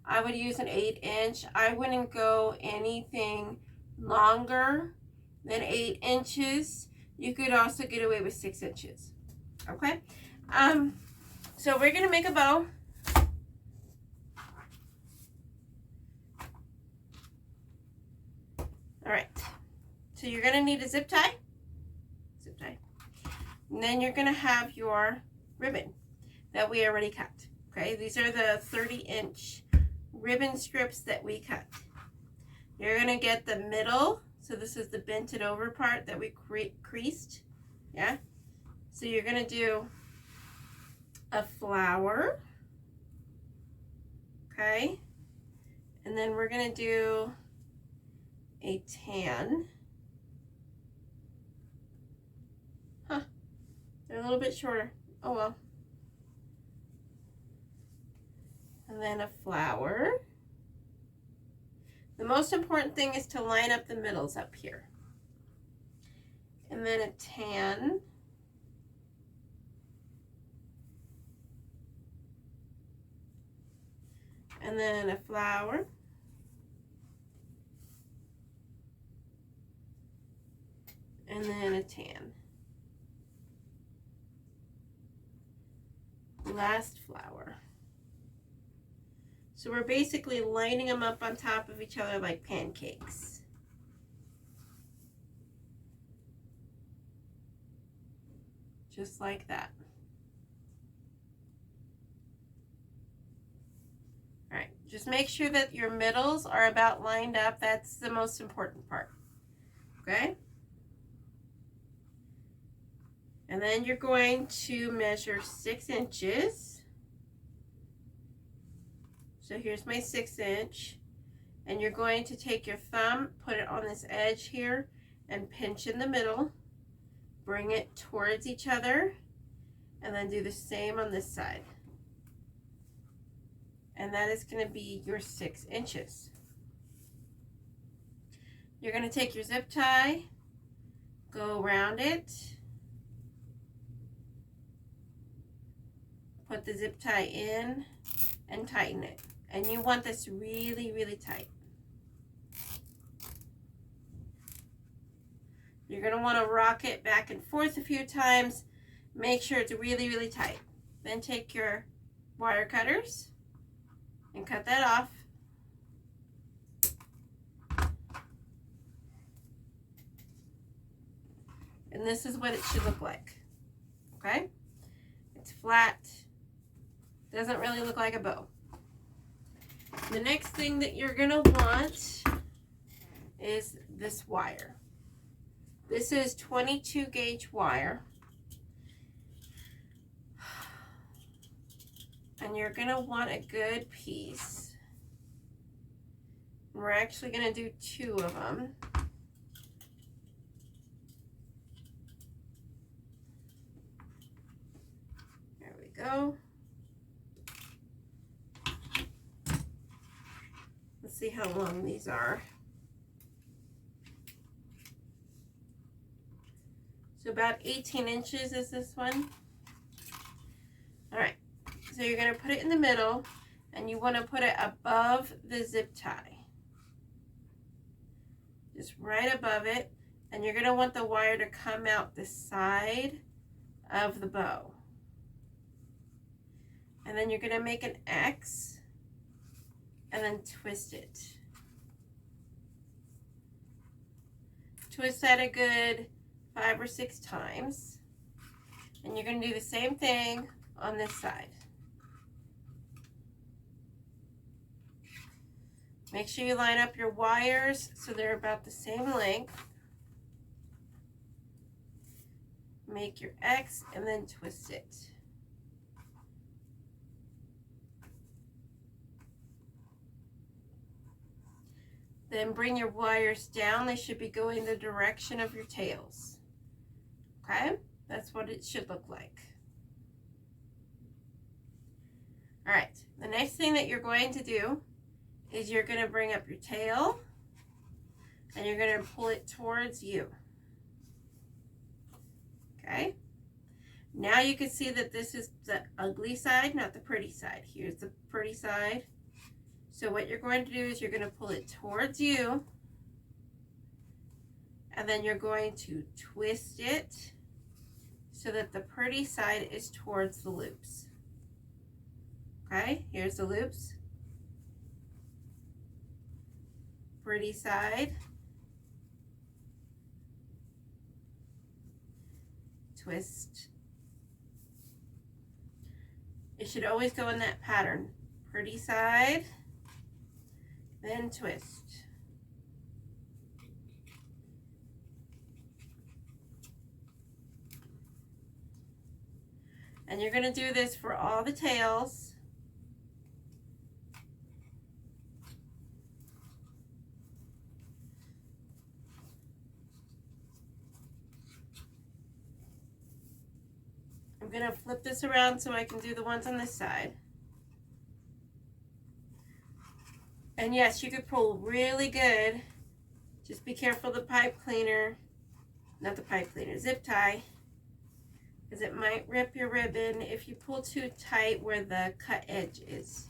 I would use an 8-inch. I wouldn't go anything longer than 8 inches. You could also get away with 6 inches. Okay. So we're gonna make a bow. All right. So you're gonna need a zip tie. Zip tie. And then you're gonna have your ribbon that we already cut. Okay. These are the 30-inch ribbon strips that we cut. You're gonna get the middle. So this is the bent it over part that we creased. Yeah. So you're gonna do a flower. Okay. And then we're gonna do a tan. Huh. They're a little bit shorter. Oh well. And then a flower. The most important thing is to line up the middles up here. And then a tan. And then a flower. And then a tan. Last flower. So we're basically lining them up on top of each other like pancakes. Just like that. All right, just make sure that your middles are about lined up. That's the most important part, okay? And then you're going to measure 6 inches. So here's my 6-inch, and you're going to take your thumb, put it on this edge here, and pinch in the middle. Bring it towards each other, and then do the same on this side. And that is going to be your 6 inches. You're going to take your zip tie, go around it, put the zip tie in, and tighten it. And you want this really, really tight. You're going to want to rock it back and forth a few times. Make sure it's really, really tight. Then take your wire cutters and cut that off. And this is what it should look like. Okay? It's flat. Doesn't really look like a bow. The next thing that you're going to want is this wire. This is 22 gauge wire. And you're going to want a good piece. We're actually going to do 2 of them. There we go. Let's see how long these are. So about 18 inches is this one. All right, so you're gonna put it in the middle and you wanna put it above the zip tie. Just right above it. And you're gonna want the wire to come out the side of the bow. And then you're gonna make an X and then twist it. Twist that a good 5 or 6 times. And you're going to do the same thing on this side. Make sure you line up your wires so they're about the same length. Make your X and then twist it. Then bring your wires down. They should be going the direction of your tails. Okay? That's what it should look like. All right. The next thing that you're going to do is you're going to bring up your tail and you're going to pull it towards you. Okay? Now you can see that this is the ugly side, not the pretty side. Here's the pretty side. So what you're going to do is you're going to pull it towards you and then you're going to twist it so that the pretty side is towards the loops. Okay, here's the loops. Pretty side. Twist. It should always go in that pattern. Pretty side. Then twist. And you're going to do this for all the tails. I'm going to flip this around so I can do the ones on this side. And yes, you could pull really good. Just be careful of the pipe cleaner, not the pipe cleaner, zip tie, because it might rip your ribbon if you pull too tight where the cut edge is.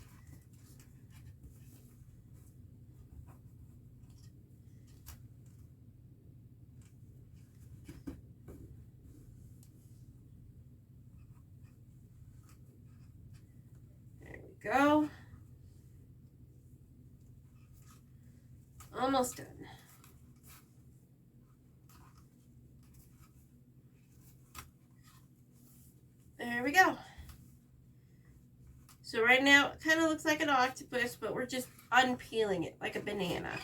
There we go. Almost done. There we go. So right now it kind of looks like an octopus, but we're just unpeeling it like a banana.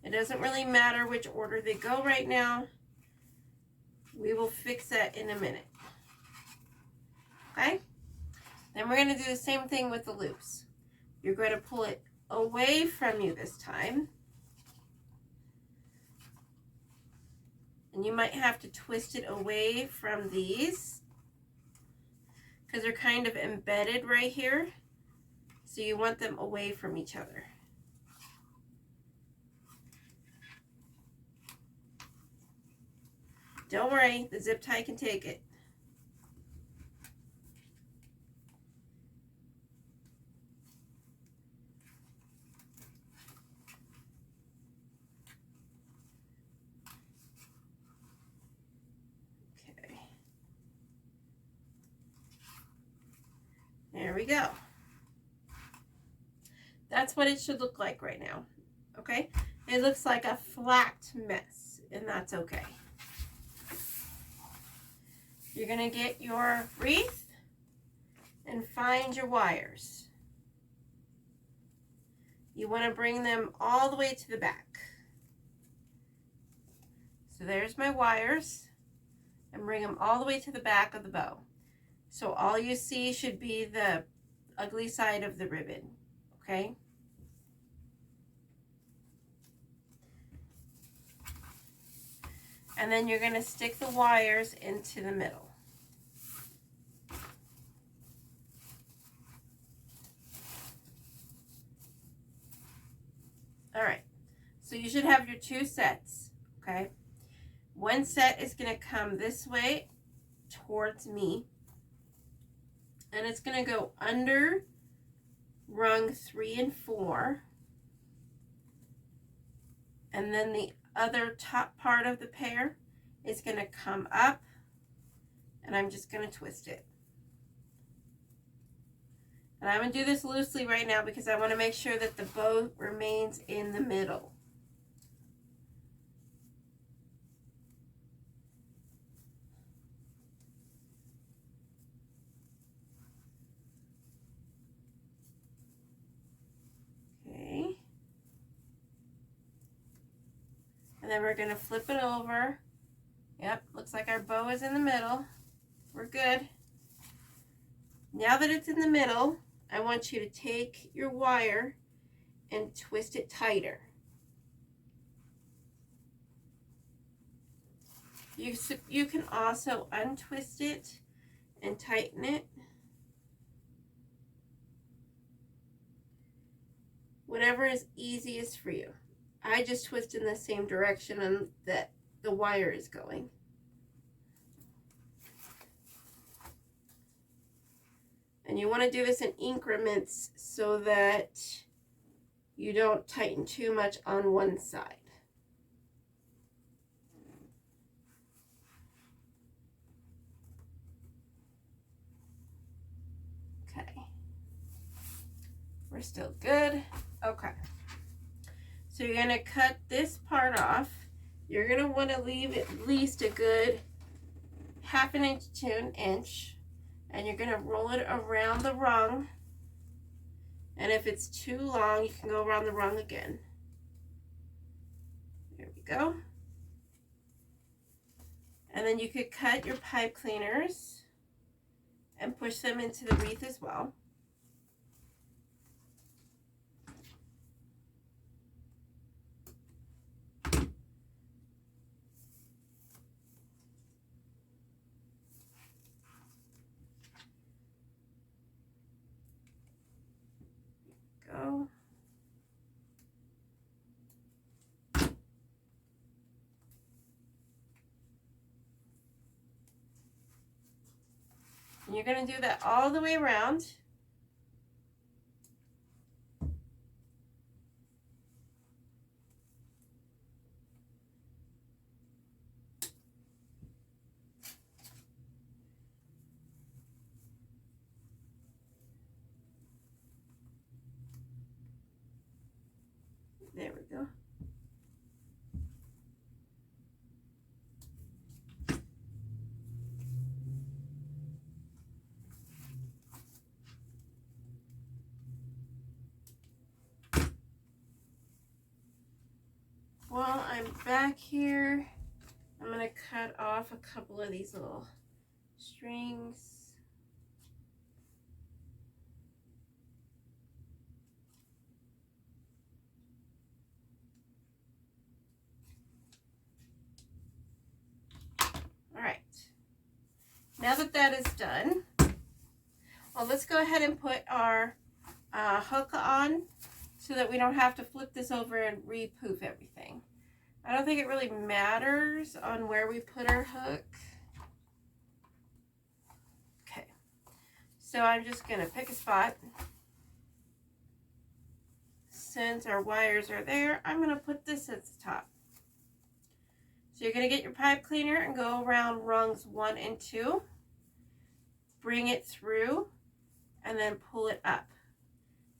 It doesn't really matter which order they go right now. We will fix that in a minute. Okay? Then we're going to do the same thing with the loops. You're going to pull it away from you this time. And you might have to twist it away from these because they're kind of embedded right here. So you want them away from each other. Don't worry, the zip tie can take it. we go. That's what it should look like right now. Okay? It looks like a flat mess, and that's okay. You're going to get your wreath and find your wires. You want to bring them all the way to the back. So there's my wires, and bring them all the way to the back of the bow. So all you see should be the ugly side of the ribbon, okay? And then you're going to stick the wires into the middle. All right, so you should have your 2 sets, okay? One set is going to come this way towards me, and it's going to go under rung 3 and 4, and then the other top part of the pair is going to come up, and I'm just going to twist it. And I'm going to do this loosely right now because I want to make sure that the bow remains in the middle. Okay. And then we're going to flip it over. Yep, looks like our bow is in the middle. We're good. Now that it's in the middle, I want you to take your wire and twist it tighter. You can also untwist it and tighten it. Whatever is easiest for you. I just twist in the same direction that the wire is going. And you want to do this in increments so that you don't tighten too much on one side. Okay. We're still good. Okay. So you're going to cut this part off. You're going to want to leave at least a good 1/2 inch to 1 inch. And you're going to roll it around the rung. And if it's too long, you can go around the rung again. There we go. And then you could cut your pipe cleaners and push them into the wreath as well. Go. And you're going to do that all the way around. There we go. While I'm back here, I'm going to cut off a couple of these little strings. All right. Now that that is done, well, let's go ahead and put our hook on so that we don't have to flip this over and re-poof everything. I don't think it really matters on where we put our hook. Okay, so I'm just going to pick a spot. Since our wires are there, I'm going to put this at the top. So you're going to get your pipe cleaner and go around rungs 1 and 2. Bring it through and then pull it up.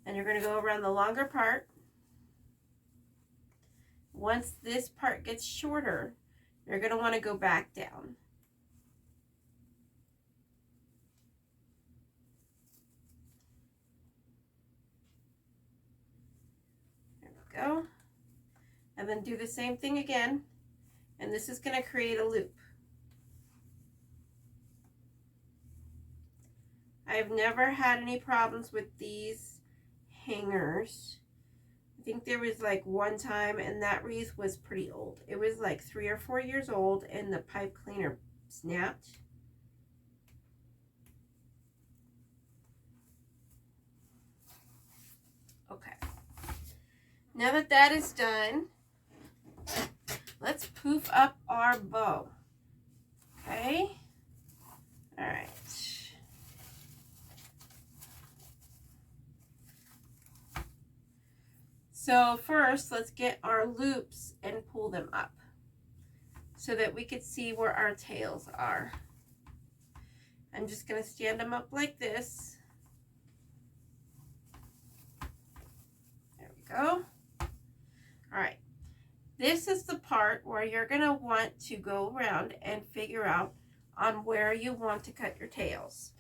And you're going to go around the longer part. Once this part gets shorter, you're going to want to go back down. There we go. And then do the same thing again. And this is going to create a loop. I've never had any problems with these hangers. I think there was like one time, and that wreath was pretty old. It was like 3 or 4 years old, and the pipe cleaner snapped. Okay. Now that that is done, let's poof up our bow. Okay. All right. So first, let's get our loops and pull them up so that we could see where our tails are. I'm just going to stand them up like this. There we go. All right. This is the part where you're going to want to go around and figure out on where you want to cut your tails.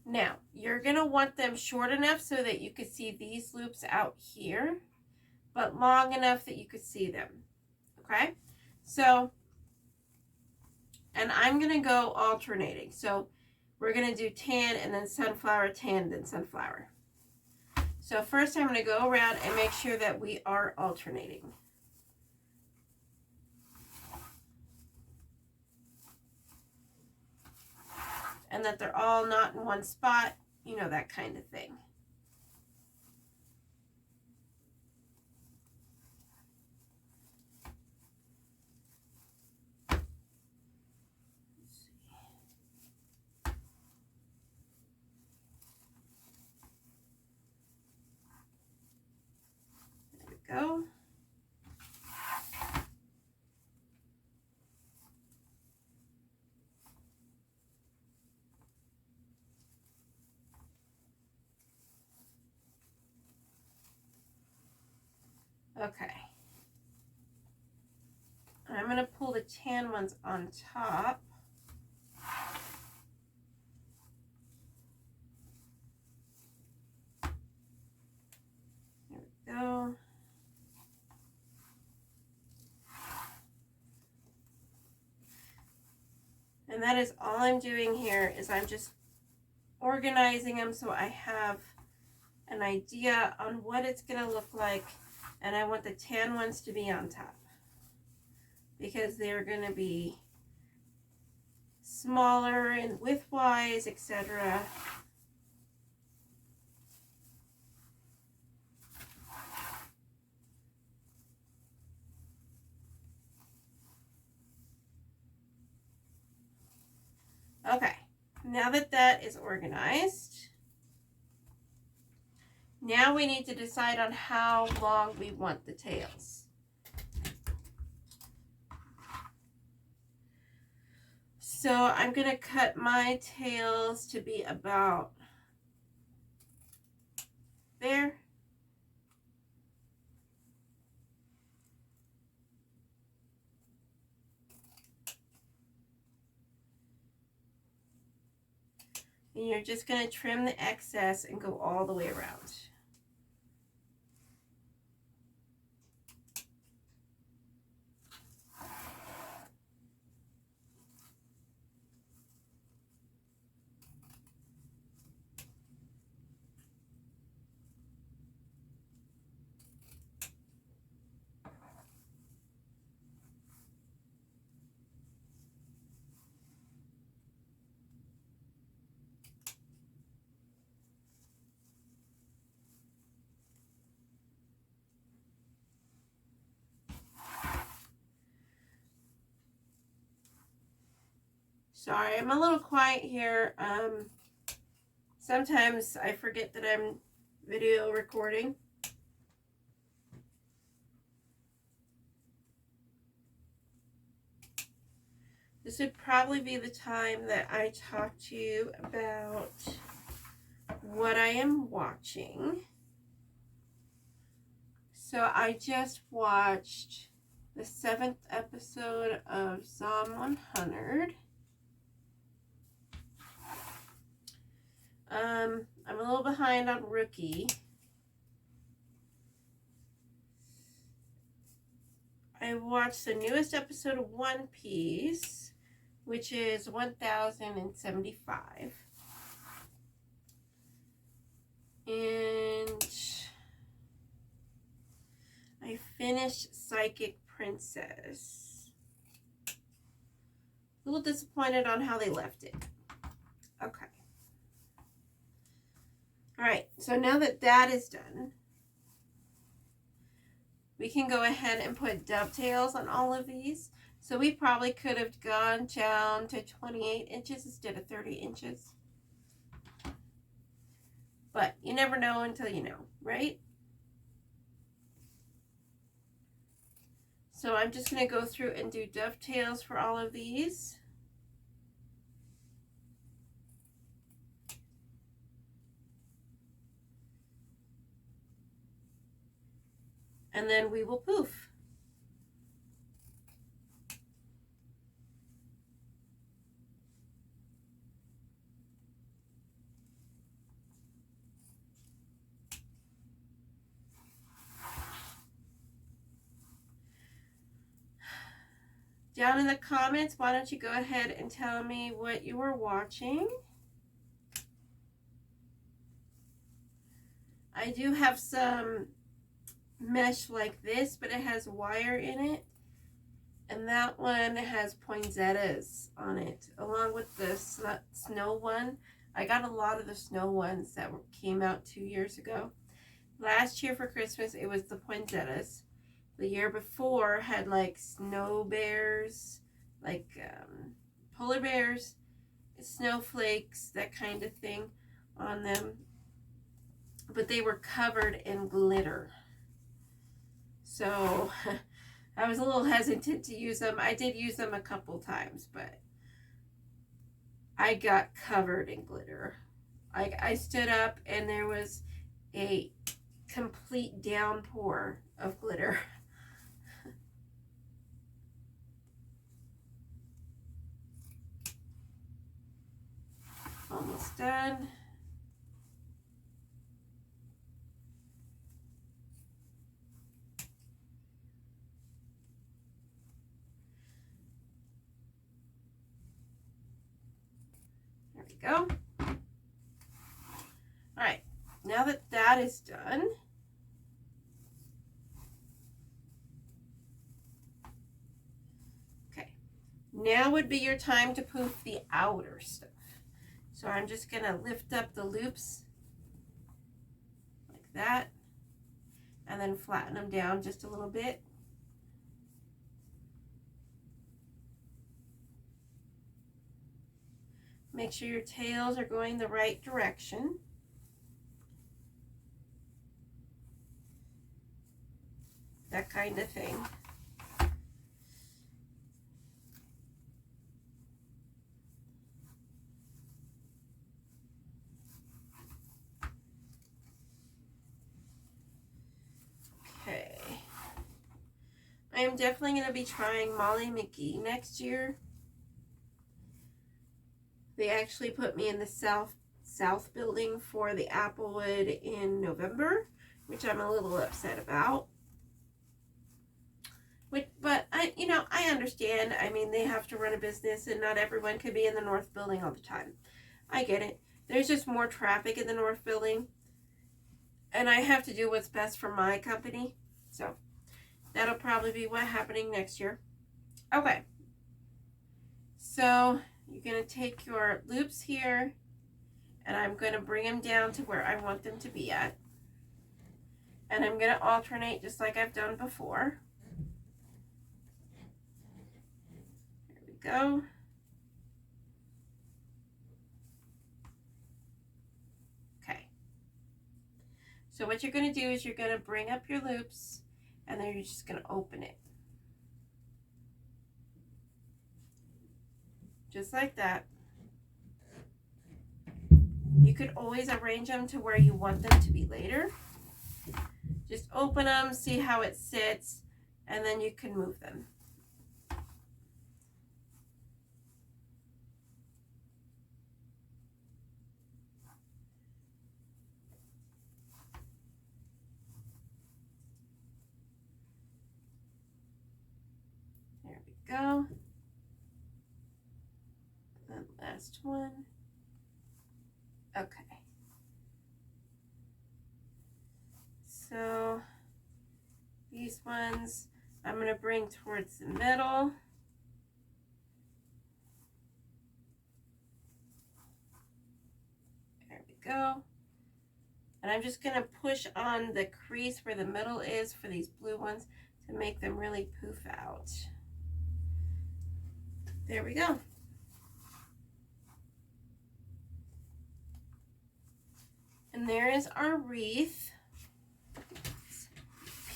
Now, you're going to want them short enough so that you could see these loops out here, but long enough that you could see them. Okay? So, and I'm going to go alternating. So, we're going to do tan and then sunflower, tan, then sunflower. So, first I'm going to go around and make sure that we are alternating. And that they're all not in one spot, you know, that kind of thing. There we go. Okay. I'm going to pull the tan ones on top. There we go. And that is all I'm doing here is I'm just organizing them so I have an idea on what it's going to look like. And I want the tan ones to be on top because they're going to be smaller and width-wise, etc. Okay, now that that is organized, now we need to decide on how long we want the tails. So I'm going to cut my tails to be about there. And you're just going to trim the excess and go all the way around. Sorry, I'm a little quiet here. Sometimes I forget that I'm video recording. This would probably be the time that I talk to you about what I am watching. So I just watched the 7th episode of Psalm 100. I'm a little behind on Rookie. I watched the newest episode of One Piece, which is 1075. And I finished Psychic Princess. A little disappointed on how they left it. Okay. Alright, so now that that is done, we can go ahead and put dovetails on all of these. So we probably could have gone down to 28 inches instead of 30 inches. But you never know until you know, right? So I'm just going to go through and do dovetails for all of these. And then we will poof. Down in the comments, why don't you go ahead and tell me what you were watching. I do have some mesh like this, but it has wire in it. And that one has poinsettias on it, along with the snow one. I got a lot of the snow ones that came out 2 years ago. Last year for Christmas, it was the poinsettias. The year before had like snow bears, like polar bears, snowflakes, that kind of thing on them. But they were covered in glitter. So I was a little hesitant to use them. I did use them a couple times, but I got covered in glitter. I stood up and there was a complete downpour of glitter. Almost done. There we go. All right, now that that is done, okay, now would be your time to poof the outer stuff. So I'm just gonna lift up the loops like that and then flatten them down just a little bit. Make sure your tails are going the right direction. That kind of thing. Okay. I am definitely going to be trying Molly McGee next year. They actually put me in the South building for the Applewood in November, which I'm a little upset about. But I understand. I mean, they have to run a business and not everyone can be in the North building all the time. I get it. There's just more traffic in the North building. And I have to do what's best for my company. So that'll probably be what's happening next year. Okay. So you're going to take your loops here and I'm going to bring them down to where I want them to be at. And I'm going to alternate just like I've done before. There we go. Okay. So what you're going to do is you're going to bring up your loops and then you're just going to open it. Just like that. You could always arrange them to where you want them to be later. Just open them, see how it sits, and then you can move them. There we go. And last one. Okay. So these ones I'm going to bring towards the middle. There we go. And I'm just going to push on the crease where the middle is for these blue ones to make them really poof out. There we go. And there is our wreath. This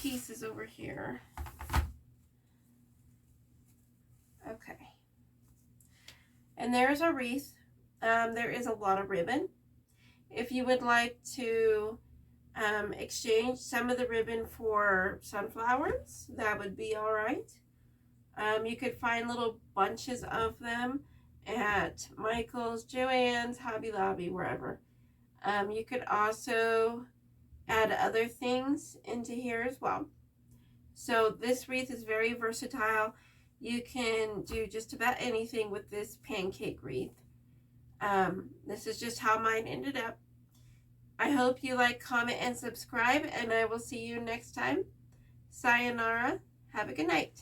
piece is over here. Okay. And there's our wreath. There is a lot of ribbon. If you would like to exchange some of the ribbon for sunflowers, that would be all right. You could find little bunches of them at Michael's, Joann's, Hobby Lobby, wherever. You could also add other things into here as well. So this wreath is very versatile. You can do just about anything with this pancake wreath. This is just how mine ended up. I hope you like, comment, and subscribe, and I will see you next time. Sayonara. Have a good night.